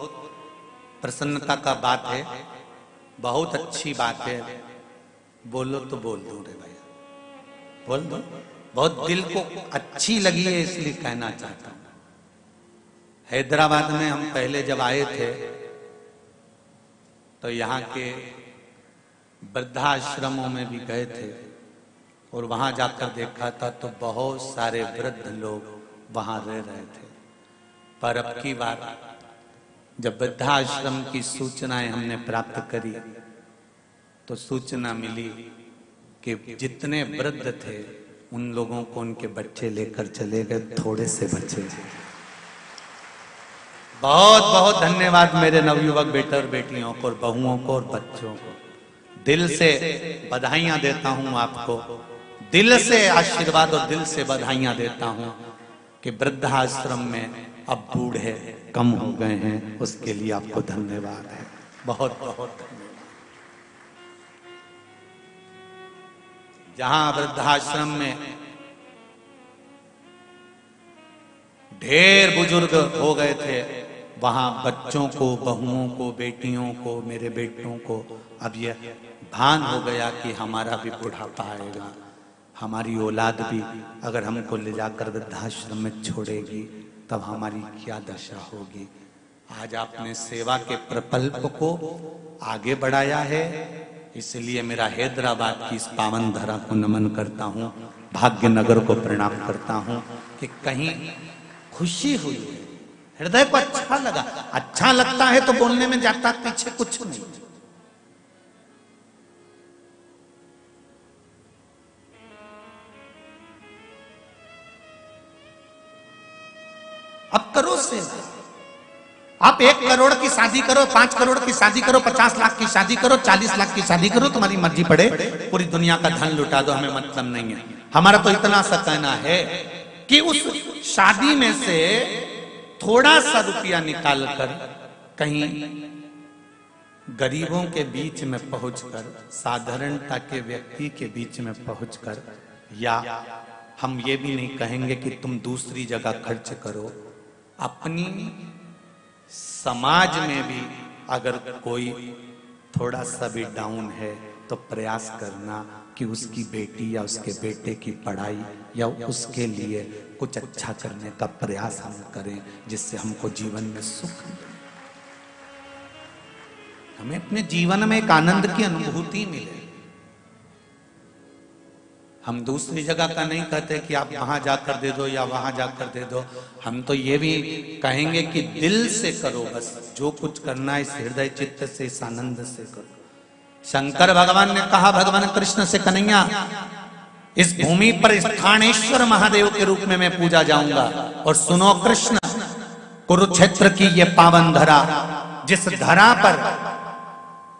Speaker 1: प्रसन्नता का बात है, बहुत अच्छी बात है। बोलो तो बोल दूं रे भैया, बोल दो। बहुत दिल को अच्छी लगी है इसलिए कहना चाहता हूं। हैदराबाद में हम पहले जब आए थे तो यहाँ के वृद्धाश्रमों में भी गए थे और वहां जाकर देखा था तो बहुत सारे वृद्ध लोग वहां रह रहे थे। पर अब की बार जब वृद्धाश्रम की सूचनाएं हमने प्राप्त करी तो सूचना मिली कि जितने वृद्ध थे उन लोगों को उनके बच्चे लेकर चले गए, थोड़े से बच्चे थे। बहुत बहुत धन्यवाद मेरे नवयुवक बेटे और बेटियों को और बहुओं को और बच्चों को। दिल से बधाइयां देता हूं आपको, दिल से आशीर्वाद और दिल से बधाइयां देता हूं कि वृद्धाश्रम में अब बूढ़े कम हो गए हैं, उसके लिए आपको धन्यवाद है, बहुत बहुत धन्यवाद। जहां वृद्धाश्रम में ढेर बुजुर्ग हो गए थे वहां बच्चों को, बहुओं को, बेटियों को, मेरे बेटों को अब यह भान हो गया कि हमारा भी बुढ़ापा आएगा, हमारी औलाद भी अगर हमको ले जाकर वृद्धाश्रम में छोड़ेगी तब हमारी क्या दशा होगी। आज आपने सेवा के प्रकल्प को आगे बढ़ाया है, इसलिए मेरा हैदराबाद की इस पावन धरा को नमन करता हूँ, भाग्यनगर को प्रणाम करता हूँ कि कहीं खुशी हुई है, हृदय को अच्छा लगा। अच्छा लगता है तो बोलने में जाता पीछे कुछ नहीं। अब करो सेवा। आप 1 करोड़ की शादी करो, 5 करोड़ की शादी करो, 50 लाख की शादी करो, 40 लाख की शादी करो, तुम्हारी मर्जी पड़े, पूरी दुनिया का धन लुटा दो, हमें मतलब नहीं है। हमारा तो इतना सा कहना है कि उस शादी में से थोड़ा सा रुपया निकालकर कहीं गरीबों के बीच में पहुंचकर, साधारणता के व्यक्ति के बीच में पहुंचकर, या हम ये भी नहीं कहेंगे कि तुम दूसरी जगह खर्च करो, अपनी समाज में भी अगर कोई थोड़ा सा भी डाउन है तो प्रयास करना कि उसकी बेटी या उसके बेटे की पढ़ाई या उसके लिए कुछ अच्छा करने का प्रयास हम करें, जिससे हमको जीवन में सुख मिले, हमें अपने जीवन में एक आनंद की अनुभूति मिले। हम दूसरी जगह का नहीं कहते कि आप वहां जाकर दे दो या वहां जाकर दे दो, हम तो ये भी कहेंगे कि दिल से करो, बस जो कुछ करना है इस हृदय चित्त से, इस आनंद से करो। शंकर भगवान ने कहा भगवान कृष्ण से, कन्हैया इस भूमि पर स्थानेश्वर महादेव के रूप में मैं पूजा जाऊंगा, और सुनो कृष्ण, कुरुक्षेत्र की ये पावन धरा, जिस धरा पर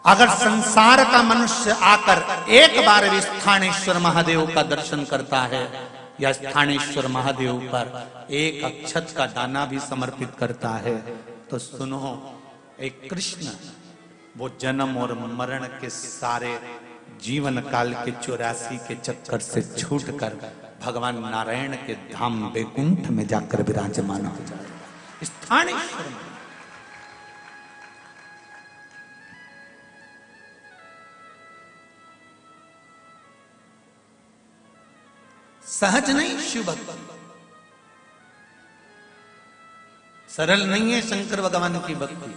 Speaker 1: अगर संसार का मनुष्य आकर एक बार भी स्थानेश्वर महादेव का दर्शन करता है या स्थानेश्वर महादेव पर एक अक्षत का दाना भी समर्पित करता है, तो सुनो, एक कृष्ण वो जन्म और मरण के सारे जीवन काल के 84 के चक्कर से छूटकर भगवान नारायण के धाम वैकुंठ में जाकर विराजमान हो जाएगा। स्थानेश्वर सहज नहीं, शिव भक्ति सरल नहीं है। शंकर भगवान की भक्ति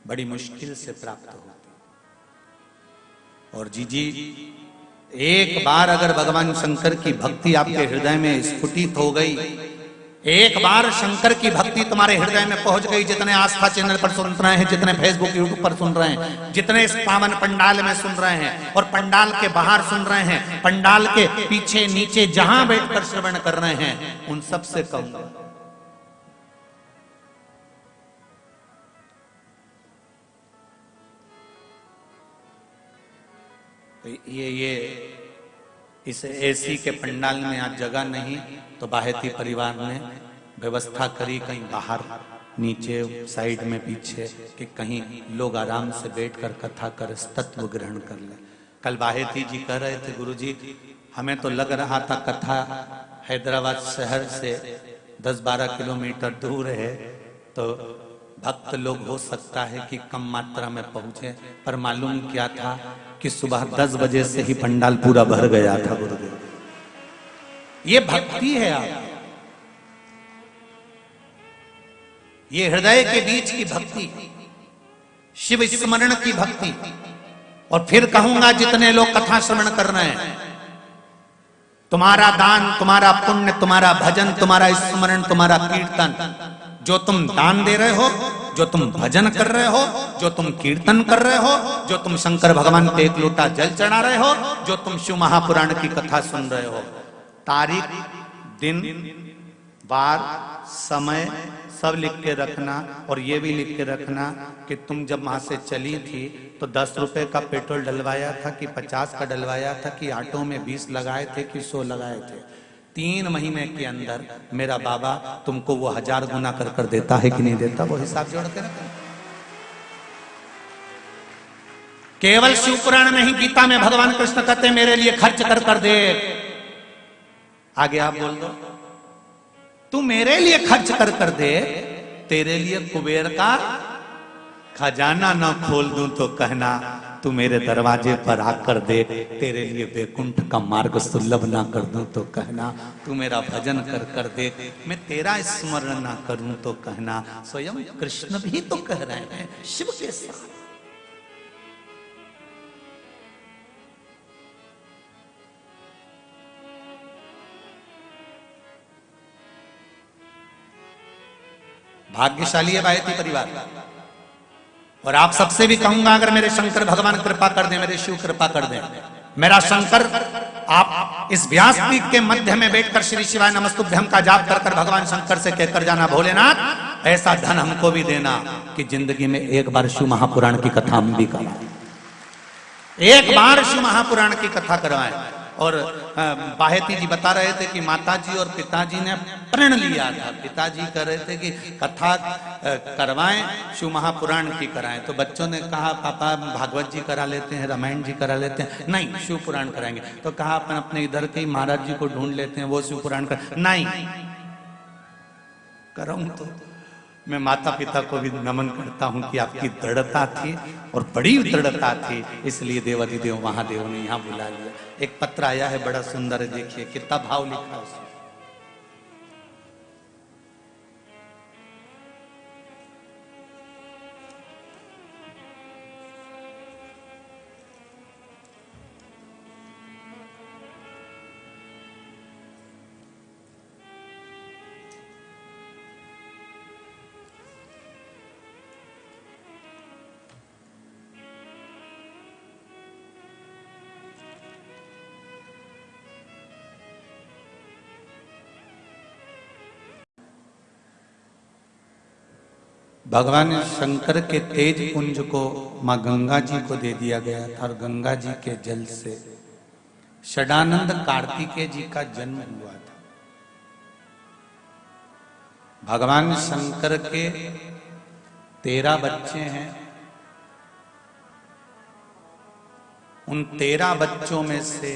Speaker 1: बड़ी मुश्किल से प्राप्त होती। और जी एक बार अगर भगवान शंकर की भक्ति आपके हृदय में स्फुटित हो गई, एक बार शंकर की भक्ति तुम्हारे हृदय में पहुंच गई, जितने आस्था चैनल पर सुन रहे हैं, जितने फेसबुक यूट्यूब पर सुन रहे हैं, जितने इस पावन पंडाल में सुन रहे हैं और पंडाल के बाहर सुन रहे हैं, पंडाल के पीछे नीचे जहां बैठकर श्रवण कर रहे हैं, उन सब से कहूंगा ये इस एसी के पंडाल में आज जगह नहीं, तो बाहेती परिवार ने व्यवस्था करी कहीं बाहर नीचे साइड में पीछे कि कहीं लोग आराम से बैठकर कथा कर तत्व ग्रहण कर ले। कल बाहेती जी कह रहे थे, गुरुजी हमें तो लग रहा था कथा हैदराबाद शहर से 10-12 किलोमीटर दूर है, तो भक्त लोग हो सकता है कि कम मात्रा में पहुंचे, पर मालूम क्या था कि सुबह 10 बजे से ही पंडाल पूरा भर गया था गुरुदेव। ये भक्ति है आप, ये हृदय के बीच की भक्ति, शिव स्मरण की भक्ति। और फिर कहूंगा जितने लोग कथा श्रवण कर रहे हैं, तुम्हारा दान, तुम्हारा पुण्य, तुम्हारा भजन, तुम्हारा स्मरण, तुम्हारा कीर्तन, जो तुम दान दे रहे हो, जो तुम भजन कर रहे हो, जो तुम कीर्तन कर रहे हो, जो तुम शंकर भगवान पे एक लोटा जल चढ़ा रहे हो, जो तुम शिव महापुराण की कथा सुन रहे हो, तारीख, दिन, बार, समय सब लिख के रखना। और ये भी लिख के रखना कि तुम जब वहां से चली थी तो 10 रुपए का पेट्रोल डलवाया था कि 50 का डलवाया था, कि ऑटो में 20 लगाए थे कि 100 लगाए थे। 3 महीने के अंदर मेरा बाबा तुमको वो 1000 गुना कर कर देता है कि नहीं देता, वो हिसाब जोड़ के रखना। केवल शिव पुराण में ही, गीता में भगवान कृष्ण कहते मेरे लिए खर्च कर कर दे। आगे आप बोल दो, तू मेरे लिए खर्च कर कर दे, तेरे लिए कुबेर का खजाना न खोल दूं तो कहना, तू मेरे दरवाजे पर आकर दे, तेरे लिए वैकुंठ का मार्ग सुलभ ना कर दूं तो कहना, तू मेरा भजन कर कर दे, मैं तेरा स्मरण ना करूं तो कहना। स्वयं कृष्ण भी तो कह रहे हैं शिव के साथ। भाग्यशाली है बायती परिवार। और आप सबसे भी कहूंगा, अगर मेरे शंकर भगवान कृपा कर दे, मेरे शिव कृपा कर दे, मेरा शंकर आप इस व्यास पीठ के मध्य में बैठकर श्री शिवाय नमस्तुभ्यम का जाप कर कर भगवान शंकर से कहकर जाना, भोलेनाथ ऐसा धन हमको भी देना कि जिंदगी में एक बार शिव महापुराण की कथा हम भी करवाएं, एक बार शिव महापुराण की कथा करवाएं। और बाहेती जी बता रहे थे कि माताजी और पिताजी ने प्रण लिया था। पिताजी कह रहे थे कि कथा करवाएं, शिव महापुराण की कराएं, तो बच्चों ने कहा पापा भागवत जी करा लेते हैं, रामायण जी करा लेते हैं। नहीं, शिव पुराण कराएंगे। तो कहा अपन अपने इधर के महाराज जी को ढूंढ लेते हैं, वो शिव पुराण कर। नहीं, करूं तो मैं माता पिता को भी नमन करता हूं कि आपकी दृढ़ता थी और बड़ी दृढ़ता थी, इसलिए देवाधिदेव महादेव ने यहां बुला लिया। एक पत्र आया है बड़ा सुंदर है, देखिए कितना भाव लिखा उसमें। भगवान शंकर के तेज पुंज को मां गंगा जी को दे दिया गया था और गंगा जी के जल से षडानंद कार्तिकेय जी का जन्म हुआ था। भगवान शंकर के 13 बच्चे हैं। उन 13 बच्चों में से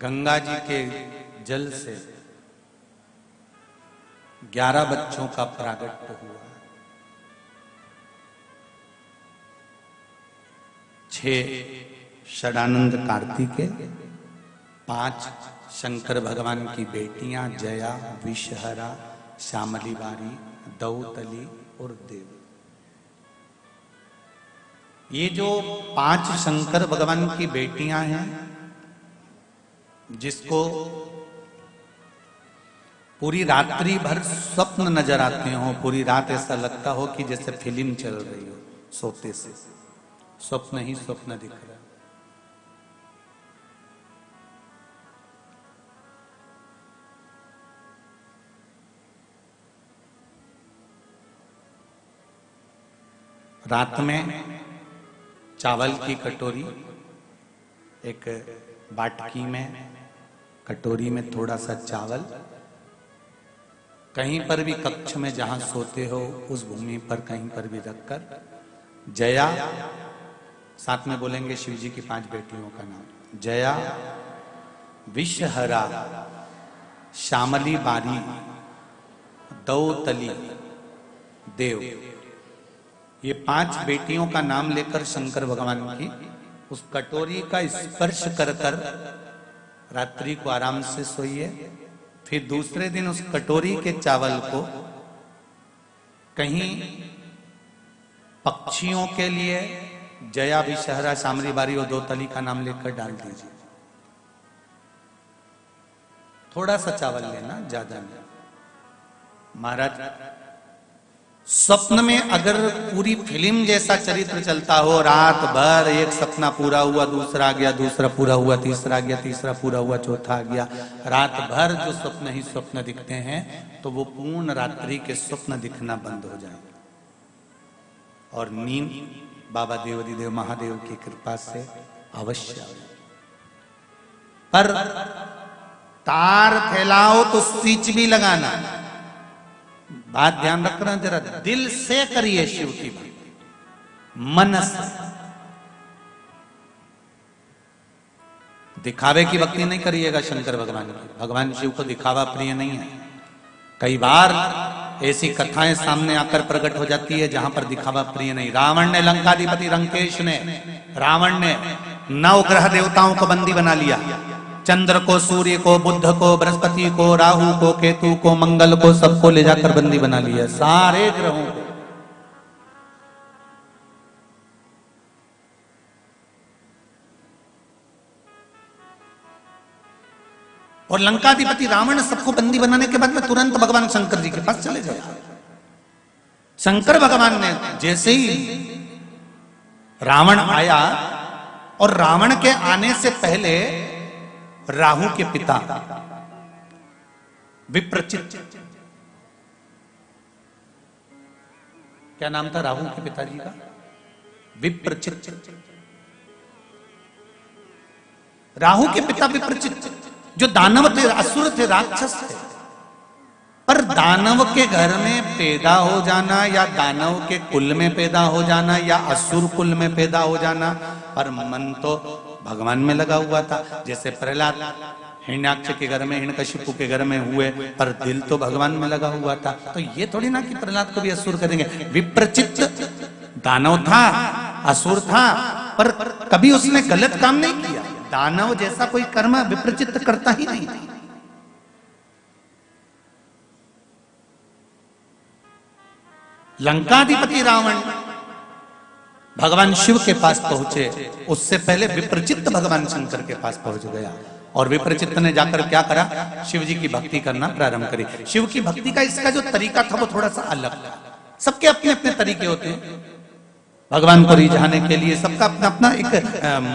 Speaker 1: गंगा जी के जल से 11 बच्चों का प्रागट्य हुआ। 6 षडानंद कार्तिकेय, 5 शंकर भगवान की बेटियां जया, विषहरा, श्यामली बारी, दौतली और देव। ये जो 5 शंकर भगवान की बेटियां हैं, जिसको पूरी रात्रि भर स्वप्न नजर आते हो, पूरी रात ऐसा लगता हो कि जैसे फिल्म चल रही हो, सोते से स्वप्न ही स्वप्न दिख रहा। रात में चावल की कटोरी, एक बाटकी में, कटोरी में थोड़ा सा चावल, कहीं पर भी कक्ष में जहां सोते हो उस भूमि पर कहीं पर भी रखकर, जया, साथ में बोलेंगे शिव जी की 5 बेटियों का नाम, जया, विषहरा, श्यामली बारी दौतली, देव, ये 5 बेटियों का नाम लेकर शंकर भगवान की उस कटोरी का स्पर्श कर कर रात्रि को आराम से सोइए। फिर दूसरे दिन उस कटोरी के चावल को कहीं पक्षियों के लिए जया, विषहरा, सामरी बारी और दौतली का नाम लेकर डाल दीजिए। थोड़ा सा चावल लेना, ज्यादा नहीं। महाराज, स्वप्न में अगर पूरी फिल्म जैसा चरित्र चलता हो, रात भर एक सपना पूरा हुआ, दूसरा आ गया, दूसरा पूरा हुआ, तीसरा आ गया, तीसरा पूरा हुआ, चौथा आ गया, रात भर जो स्वप्न ही स्वप्न दिखते हैं, तो वो पूर्ण रात्रि के स्वप्न दिखना बंद हो जाएगा और नींद बाबा देवाधिदेव महादेव की कृपा से अवश्य आएगी। पर तार फैलाओ तो स्विच भी लगाना। बात ध्यान रखना, जरा दिल से करिए शिव की भक्ति, मन से। दिखावे की भक्ति नहीं करिएगा शंकर भगवान की। भगवान शिव को दिखावा प्रिय नहीं है। कई बार ऐसी कथाएं सामने आकर प्रकट हो जाती है जहां पर दिखावा प्रिय नहीं। रावण ने, लंकाधिपति लंकेश ने, रावण ने 9 ग्रह देवताओं को बंदी बना लिया। चंद्र को, सूर्य को, बुध को, बृहस्पति को, राहु को, केतु को, मंगल को, सबको ले जाकर बंदी बना लिया, सारे ग्रहों को। और लंकाधिपति रावण सबको बंदी बनाने के बाद में तुरंत भगवान शंकर जी के पास चले गए। शंकर भगवान ने जैसे ही रावण आया, और रावण के आने से पहले राहु के पिता विप्रचित, क्या नाम था राहु के पिताजी का? विप्रचित। राहु के पिता विप्रचित जो दानव थे, असुर थे, राक्षस थे। पर दानव के घर में पैदा हो जाना, या दानव के कुल में पैदा हो जाना, या असुर कुल में पैदा हो जाना, पर मन तो भगवान में लगा हुआ था। जैसे प्रहलाद हिरण्याक्ष के घर में, हिरण्यकशिपु के घर में हुए, पर दिल तो भगवान में लगा हुआ था। तो ये थोड़ी ना कि प्रहलाद को भी असुर करेंगे। विप्रचित दानव था, असुर था, पर कभी उसने गलत काम नहीं किया। दानव जैसा कोई कर्म विप्रचित करता ही नहीं। लंकाधिपति रावण भगवान शिव के पास पहुंचे, उससे पहले विप्रचित भगवान शंकर के पास पहुंच गया। और विप्रचित ने जाकर क्या करा? शिव जी की भक्ति करना प्रारंभ करी। शिव की भक्ति का इसका जो तरीका था वो थोड़ा सा अलग था। सबके अपने अपने तरीके होते हैं भगवान को रिझाने के लिए। सबका अपना अपना एक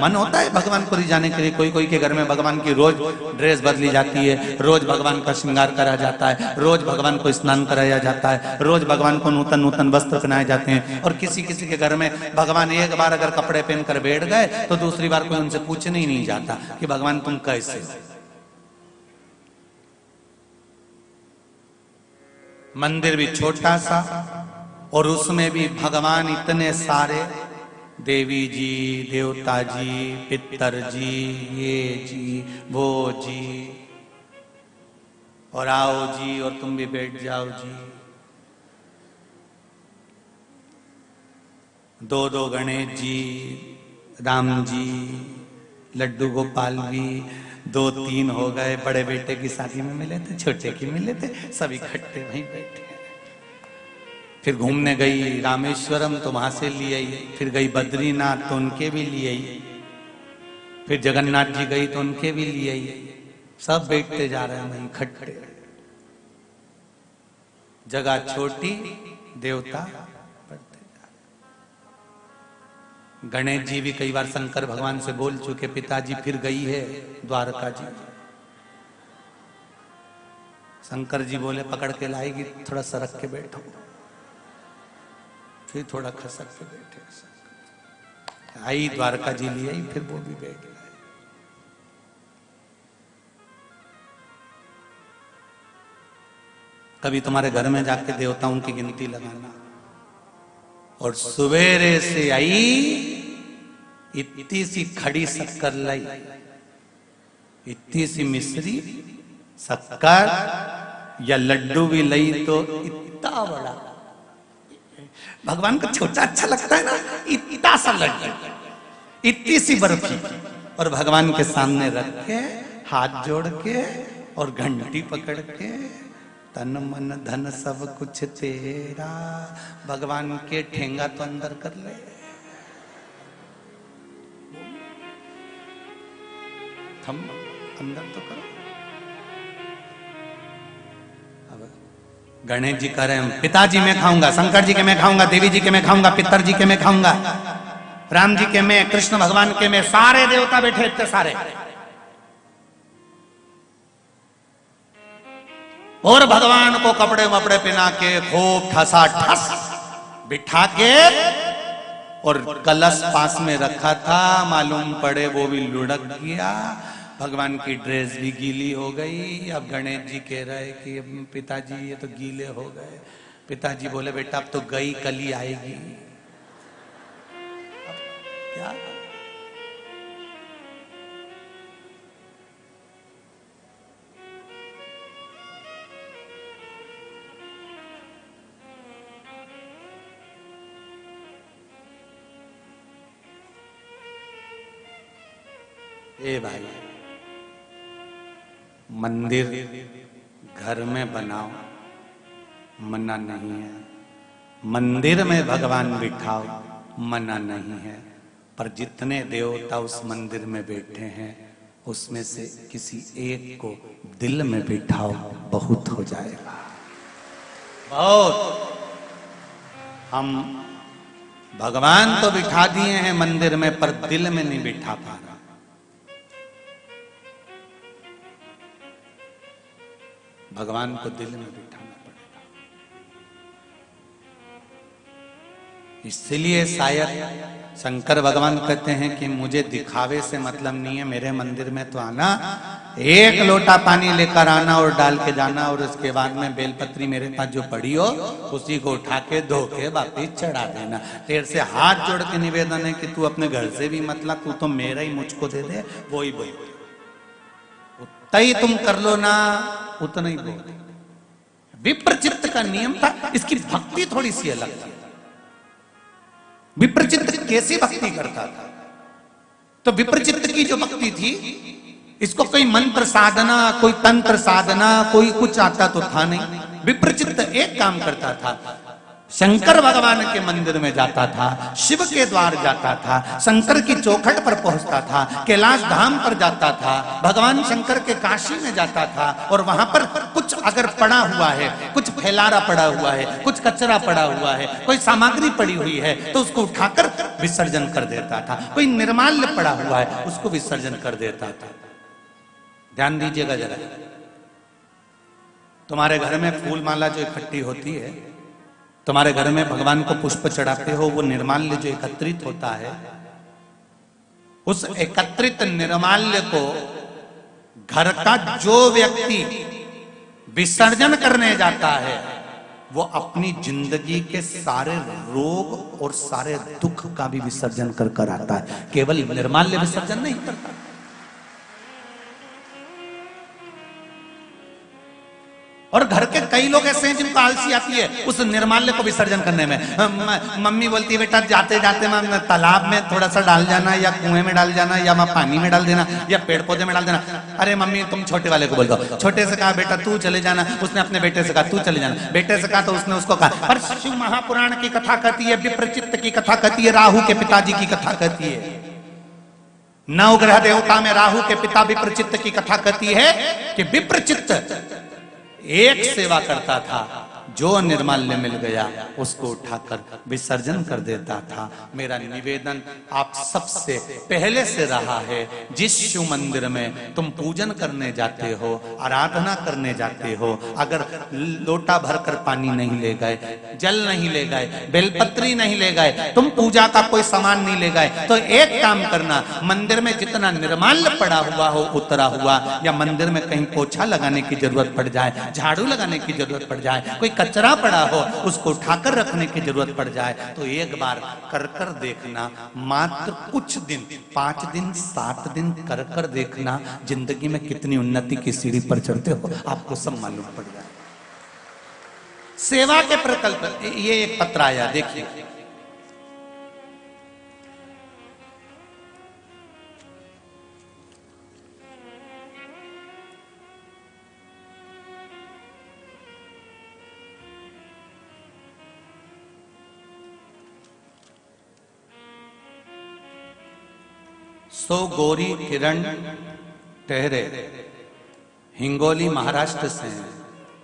Speaker 1: मन होता है भगवान को रिझाने के लिए। कोई कोई के घर में भगवान की रोज ड्रेस बदली जाती है, रोज भगवान का श्रृंगार करा जाता है, रोज भगवान को स्नान कराया जाता है, रोज भगवान को नूतन नूतन वस्त्र पहनाए जाते हैं। और किसी किसी के घर में भगवान एक बार अगर कपड़े पहनकर बैठ गए तो दूसरी बार कोई उनसे पूछने ही नहीं जाता कि भगवान तुम कैसे हो। मंदिर भी छोटा सा, और उसमें भी भगवान इतने सारे, देवी जी, देवता जी, पितर जी, ये जी, वो जी, और आओ जी, और तुम भी बैठ जाओ जी। 2 गणेश जी, राम जी, लड्डू गोपाल भी, 2-3 हो गए। बड़े बेटे की शादी में मिले थे, छोटे की मिले थे, सब इकट्ठे वहीं बैठे। फिर घूमने गई रामेश्वरम तो वहां से लिए आई, फिर गई बद्रीनाथ तो उनके भी लिए आई, फिर जगन्नाथ जी गई तो उनके भी लिए आई। सब बैठते जा रहे हैं वहीं इकट्ठे। जगह छोटी, देवता बढ़ते जा रहे। गणेश जी भी कई बार शंकर भगवान से बोल चुके, पिताजी फिर गई है द्वारका जी। शंकर जी बोले पकड़ के लाएगी, थोड़ा सरक के बैठो। फिर थोड़ा खसक के बैठे। आई द्वारका जी ले आई, फिर वो भी बैठ गए। कभी तुम्हारे घर में जाके देवताओं की गिनती लगाना। और सवेरे से आई, इतनी सी खड़ी शक्कर लाई, इतनी सी मिश्री शक्कर, या लड्डू भी लई तो इतना बड़ा। भगवान को छोटा अच्छा लगता है ना, इतना सा लड्डू, इतनी सी बर्फी, और भगवान के सामने रख के हाथ जोड़ के और घंटी पकड़ के, तन मन धन सब कुछ तेरा, भगवान के ठेंगा तो अंदर कर ले। थम अंदर तो करो। अब गणेश जी कह रहे हैं पिताजी मैं खाऊंगा, शंकर जी के मैं खाऊंगा, देवी जी के मैं खाऊंगा, पितर जी के मैं खाऊंगा, राम जी के मैं, कृष्ण भगवान के मैं, सारे देवता बैठे इतने सारे। और भगवान को कपड़े वपड़े पहना के खूब ठसा ठस बिठा के, और कलश पास में रखा था, मालूम पड़े वो भी लुढ़क गया, भगवान की ड्रेस भी गीली हो गई। अब गणेश जी कह रहे कि पिताजी ये तो गीले हो गए। पिताजी बोले बेटा अब तो गई कली आएगी। अब क्या? ए भाई, मंदिर घर में बनाओ मना नहीं है, मंदिर में भगवान बिठाओ मना नहीं है, पर जितने देवता उस मंदिर में बैठे हैं उसमें से किसी एक को दिल में बिठाओ, बहुत हो जाएगा, बहुत। हम भगवान तो बिठा दिए हैं मंदिर में, पर दिल में नहीं बिठा पा रहा। भगवान को दिल में बिठाना पड़ेगा। इसलिए शायद शंकर भगवान कहते हैं कि मुझे दिखावे से मतलब नहीं है, मेरे मंदिर में तो आना, एक लोटा पानी लेकर आना और डाल के जाना, और उसके बाद में बेलपत्री मेरे पास जो पड़ी हो उसी को उठा के धो के वापिस चढ़ा देना। तेरे से हाथ जोड़ के निवेदन है कि तू अपने घर से भी मतलब, तू तो मेरा ही मुझको दे दे, वो ही बोल, उतना ही तुम कर लो ना, उतना ही बोल। विप्रचित्त का नियम था, इसकी भक्ति थोड़ी सी अलग थी। विप्रचित्त कैसी भक्ति करता था? तो विप्रचित्त की जो भक्ति थी, इसको कोई मंत्र साधना, कोई तंत्र साधना, कोई कुछ आता तो था नहीं। विप्रचित्त एक काम करता था, शंकर भगवान के मंदिर में जाता था, शिव के द्वार जाता था, शंकर की चौखट पर पहुंचता था, कैलाश धाम पर जाता था, भगवान शंकर के काशी में जाता था, और वहां पर कुछ अगर पड़ा हुआ है, कुछ फैलारा पड़ा हुआ है, कुछ कचरा पड़ा हुआ है, कोई सामग्री पड़ी हुई है, तो उसको उठाकर विसर्जन कर देता था। कोई निर्माल्य पड़ा हुआ है, उसको विसर्जन कर देता था। ध्यान दीजिएगा जरा, तुम्हारे घर में फूल माला जो इकट्ठी होती है, तुम्हारे घर में भगवान को पुष्प चढ़ाते हो, वो निर्माल्य जो एकत्रित होता है, उस एकत्रित निर्माल्य को घर का जो व्यक्ति विसर्जन करने जाता है, वो अपनी जिंदगी के सारे रोग और सारे दुख का भी विसर्जन कर कर आता है, केवल निर्माल्य विसर्जन नहीं करता। और घर के कई लोग ऐसे हैं जिनको आलसी आती है उस निर्माल्य को विसर्जन करने में। मम्मी बोलती है बेटा जाते जाते तालाब में थोड़ा सा डाल जाना, या कुएं में डाल जाना, या पानी में डाल देना, या पेड़ पौधे में डाल देना। अरे मम्मी तुम छोटे वाले को बोल दो, छोटे से कहा बेटा तू चले जाना, उसने अपने बेटे से कहा तू चले जाना, बेटे से कहा तो उसने उसको कहा। पर शिव महापुराण की कथा कहती है, विप्रचित्त की कथा कहती है, राहु के पिताजी की कथा कहती है, नवग्रह देवता में राहु के पिता विप्रचित्त की कथा कहती है कि विप्रचित्त एक सेवा करता था, जो निर्माल्य मिल गया उसको उठाकर विसर्जन कर देता था। मेरा निवेदन आप सबसे पहले से रहा है, जिस शिव मंदिर में तुम पूजन करने जाते हो, आराधना करने जाते हो, अगर लोटा भरकर पानी नहीं ले गए, जल नहीं ले गए, बेलपत्री नहीं ले गए, तुम पूजा का कोई सामान नहीं ले गए, तो एक काम करना, मंदिर में जितना निर्माल्य पड़ा हुआ हो, उतरा हुआ, या मंदिर में कहीं पोछा लगाने की जरूरत पड़ जाए, झाड़ू लगाने की जरूरत पड़ जाए, कोई कचरा पड़ा हो उसको उठाकर रखने की जरूरत पड़ जाए, तो एक बार कर कर देखना, मात्र कुछ दिन, 5 दिन 7 दिन कर कर देखना, जिंदगी में कितनी उन्नति की सीढ़ी पर चढ़ते हो आपको सब मालूम पड़ जाए। सेवा के प्रकल्प। ये एक पत्र आया, देखिए। सो गौरी किरण टहरे हिंगोली महाराष्ट्र से हैं।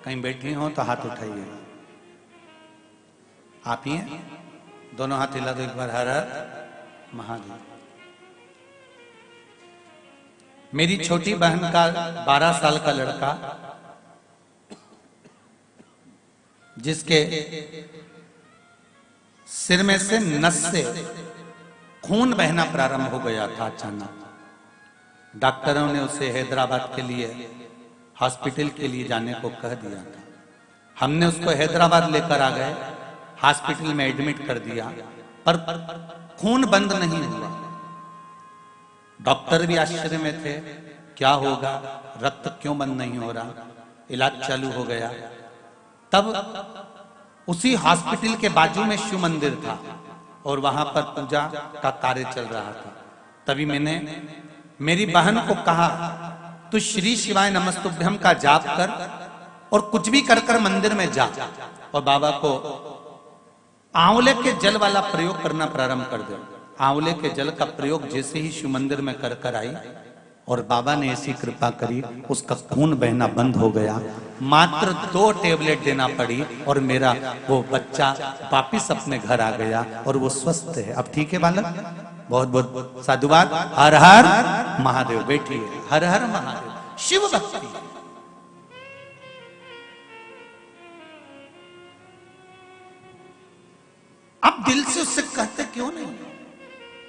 Speaker 1: कहीं बैठी हो तो हाथ उठाइए। आप ही हैं? दोनों हाथ हिला दो एक बार। हर हर महादेव। मेरी छोटी बहन का 12 साल का लड़का, जिसके सिर में से नस से खून बहना प्रारंभ हो गया था अचानक। डॉक्टरों ने उसे हैदराबाद के लिए हॉस्पिटल के लिए जाने को कह दिया था। हमने उसको हैदराबाद लेकर आ गए, हॉस्पिटल में एडमिट कर दिया, पर खून बंद नहीं हुआ। डॉक्टर भी आश्चर्य में थे, क्या होगा, रक्त क्यों बंद नहीं हो रहा। इलाज चालू हो गया। तब उसी हॉस्पिटल के बाजू में शिव मंदिर था और वहां पर पूजा का कार्य चल रहा था। तभी मैंने मेरी बहन को कहा, तू श्री शिवाय नमस्तुभ्यम का जाप कर और कुछ भी कर कर मंदिर में जा और बाबा को आंवले के जल वाला प्रयोग करना प्रारंभ कर दे। आंवले के जल का प्रयोग जैसे ही शिव मंदिर में कर कर आई और बाबा ने ऐसी कृपा करी, उसका खून बहना बंद हो गया। मात्र 2 टेबलेट देना पड़ी और मेरा वो बच्चा वापिस अपने घर आ गया और वो स्वस्थ है। अब ठीक है बालक? बहुत बहुत साधुवाद। हर हर महादेव। बैठिए। हर हर महादेव। शिव भक्ति। आप दिल से उससे कहते क्यों नहीं?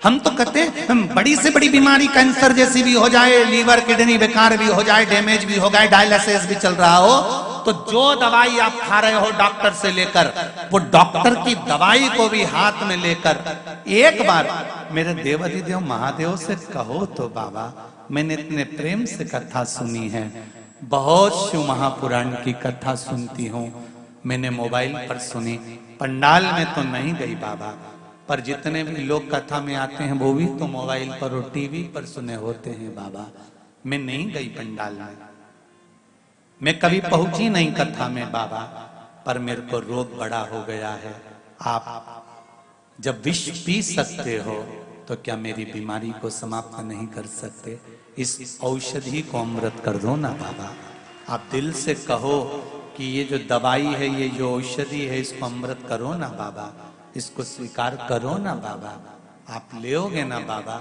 Speaker 1: हम तो कहते हैं बड़ी से बड़ी बीमारी कैंसर जैसी भी हो जाए, लीवर किडनी बेकार भी हो जाए, डैमेज भी हो गए, डायलिसिस भी चल रहा हो, तो जो दवाई आप खा रहे हो डॉक्टर से लेकर, वो डॉक्टर की दवाई को भी हाथ में लेकर एक बार मेरे देवाधिदेव महादेव से कहो तो बाबा, मैंने इतने प्रेम से कथा सुनी है, बहुत शिव महापुराण की कथा सुनती हूँ, मैंने मोबाइल पर सुनी, पंडाल में तो नहीं गई बाबा, पर जितने भी लोग कथा में आते हैं वो भी तो मोबाइल पर और टीवी पर सुने होते हैं बाबा। मैं नहीं गई पंडाल में, मैं कभी पहुंची नहीं कथा में बाबा, पर मेरे को रोग बड़ा हो गया है। आप जब विष पी सकते हो तो क्या मेरी बीमारी को समाप्त नहीं कर सकते? इस औषधि को अमृत कर दो ना बाबा। आप दिल से कहो कि ये जो दवाई है, ये जो औषधि है, इसको अमृत करो ना बाबा, इसको स्वीकार करो ना बाबा। आप लेओगे ना बाबा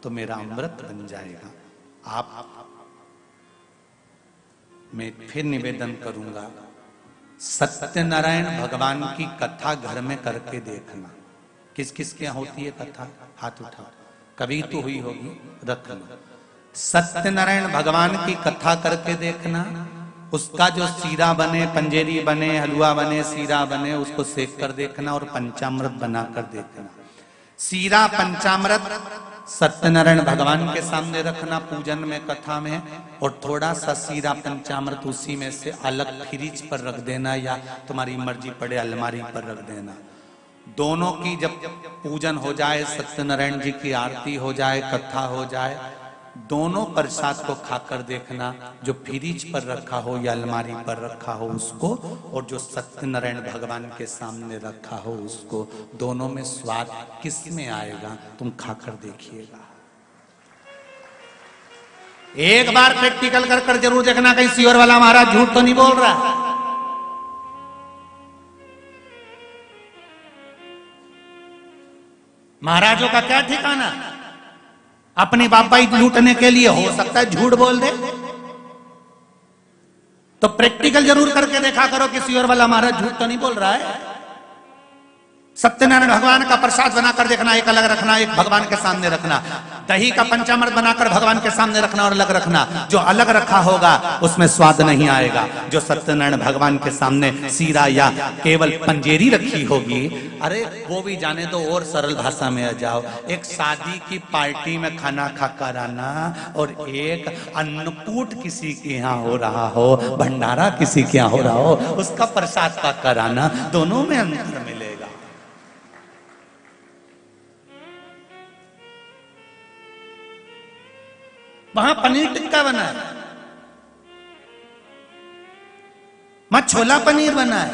Speaker 1: तो मेरा अमृत बन जाएगा। आप, मैं फिर निवेदन करूंगा, सत्यनारायण भगवान की कथा घर में करके देखना। किस किस के यहाँ होती है कथा? हाथ उठाओ। कभी तो हुई होगी, रख लो। सत्यनारायण भगवान की कथा करके देखना। उसका जो सीरा बने, पंजेरी बने, हलवा बने, सीरा बने, उसको सेक कर देखना और पंचामृत बना कर देखना। सीरा पंचामृत सत्यनारायण भगवान के सामने रखना पूजन में, कथा में, और थोड़ा सा सीरा पंचामृत उसी में से अलग फ्रिज पर रख देना या तुम्हारी मर्जी पड़े अलमारी पर रख देना। दोनों की जब पूजन हो जाए, सत्यनारायण जी की आरती हो जाए, कथा हो जाए, दोनों प्रसाद को खाकर देखना, जो फ्रिज पर रखा हो या अलमारी पर रखा हो उसको, और जो सत्यनारायण भगवान के सामने रखा हो उसको, दोनों में स्वाद किस में आएगा तुम खाकर देखिएगा। एक बार प्रैक्टिकल कर कर जरूर देखना, कहीं सीवर वाला महाराज झूठ तो नहीं बोल रहा। महाराजों का क्या ठिकाना, अपनी बापाई लूटने के लिए हो सकता है झूठ बोल दे, तो प्रैक्टिकल जरूर करके देखा करो कि सीवर वाला महाराज झूठ तो नहीं बोल रहा है। सत्यनारायण भगवान का प्रसाद बनाकर देखना, एक अलग रखना, एक भगवान के सामने रखना। दही का पंचामृत बनाकर भगवान के सामने रखना और अलग रखना। जो अलग रखा होगा उसमें स्वाद नहीं आएगा। जो सत्यनारायण भगवान के सामने सीरा या केवल पंजेरी रखी होगी, अरे वो भी जाने दो और सरल भाषा में आ जाओ। एक शादी की पार्टी में खाना खाकर आना और एक अन्नकूट किसी के यहाँ हो रहा हो, भंडारा किसी के यहाँ हो रहा हो, उसका प्रसाद का कराना, दोनों में अंतर मिलेगा। वहां पनीर टिक्का बना है, वहां छोला पनीर बना है,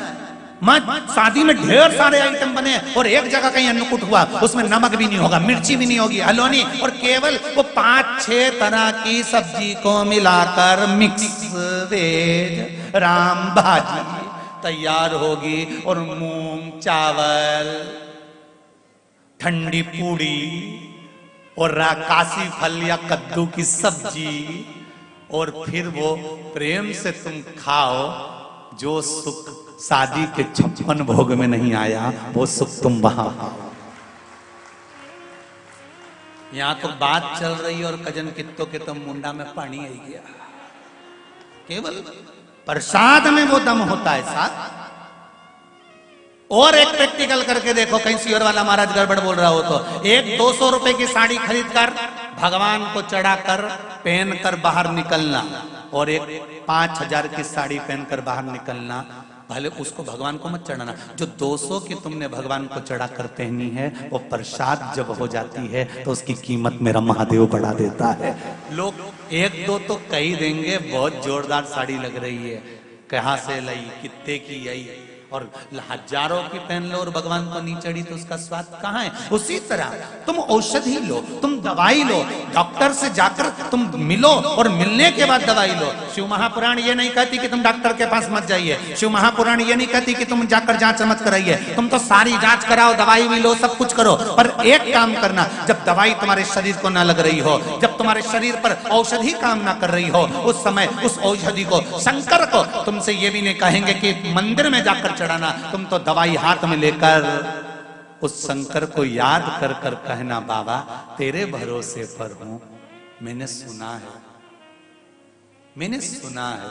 Speaker 1: वहां शादी में ढेर सारे आइटम बने और एक जगह कहीं अन्नकूट हुआ, उसमें नमक भी नहीं होगा, मिर्ची भी नहीं होगी, हलवा नहीं, और केवल वो 5-6 तरह की सब्जी को मिलाकर मिक्स वेज राम भाजी तैयार होगी। और मूंग चावल, ठंडी पूड़ी और काशी फल या कद्दू की सब्जी, और फिर वो प्रेम से तुम खाओ। जो सुख शादी के 56 भोग में नहीं आया, वो सुख तुम वहां पाओ। यहां तो बात चल रही है और कजन कित्तो के तुम मुंडा में पानी आई गया। केवल प्रसाद में वो दम होता है साथ। और एक प्रैक्टिकल करके देखो, कहीं सियोर वाला महाराज गड़बड़ बोल रहा हो तो एक 200 रुपए की साड़ी खरीद कर भगवान को चढ़ाकर पहनकर बाहर निकलना, और एक 5000 की साड़ी पहनकर बाहर निकलना। भले उसको भगवान को मत चढ़ाना, जो 200 की तुमने भगवान को चढ़ाकर पहनी है, वो प्रसाद जब हो जाती है तो उसकी कीमत मेरा महादेव बढ़ा देता है। लोग 1-2 तो कही देंगे बहुत जोरदार साड़ी लग रही है, कहां से लाई, कितने की आई, और हजारों की पहन लो और भगवान को नहीं चढ़ी तो उसका स्वाद कहां है। उसी तरह तुम औषधि लो, तुम दवाई लो, डॉक्टर से जाकर तुम मिलो और मिलने के बाद दवाई लो। शिव महापुराण ये नहीं कहती कि तुम डॉक्टर के पास मत जाइए, शिव महापुराण ये नहीं कहती कि तुम जाकर जांच मत कराइए। तुम तो सारी जांच कराओ, दवाई भी लो, सब कुछ करो, पर एक काम करना, जब दवाई तुम्हारे शरीर को ना लग रही हो, जब तुम्हारे शरीर पर औषधि काम ना कर रही हो, उस समय उस औषधि को, शंकर को तुमसे ये भी नहीं कहेंगे कि मंदिर में जाकर चढ़ाना, तुम तो दवाई हाथ में लेकर उस शंकर को याद कर कर कहना, बाबा तेरे भरोसे पर हूं, मैंने सुना है, मैंने सुना है।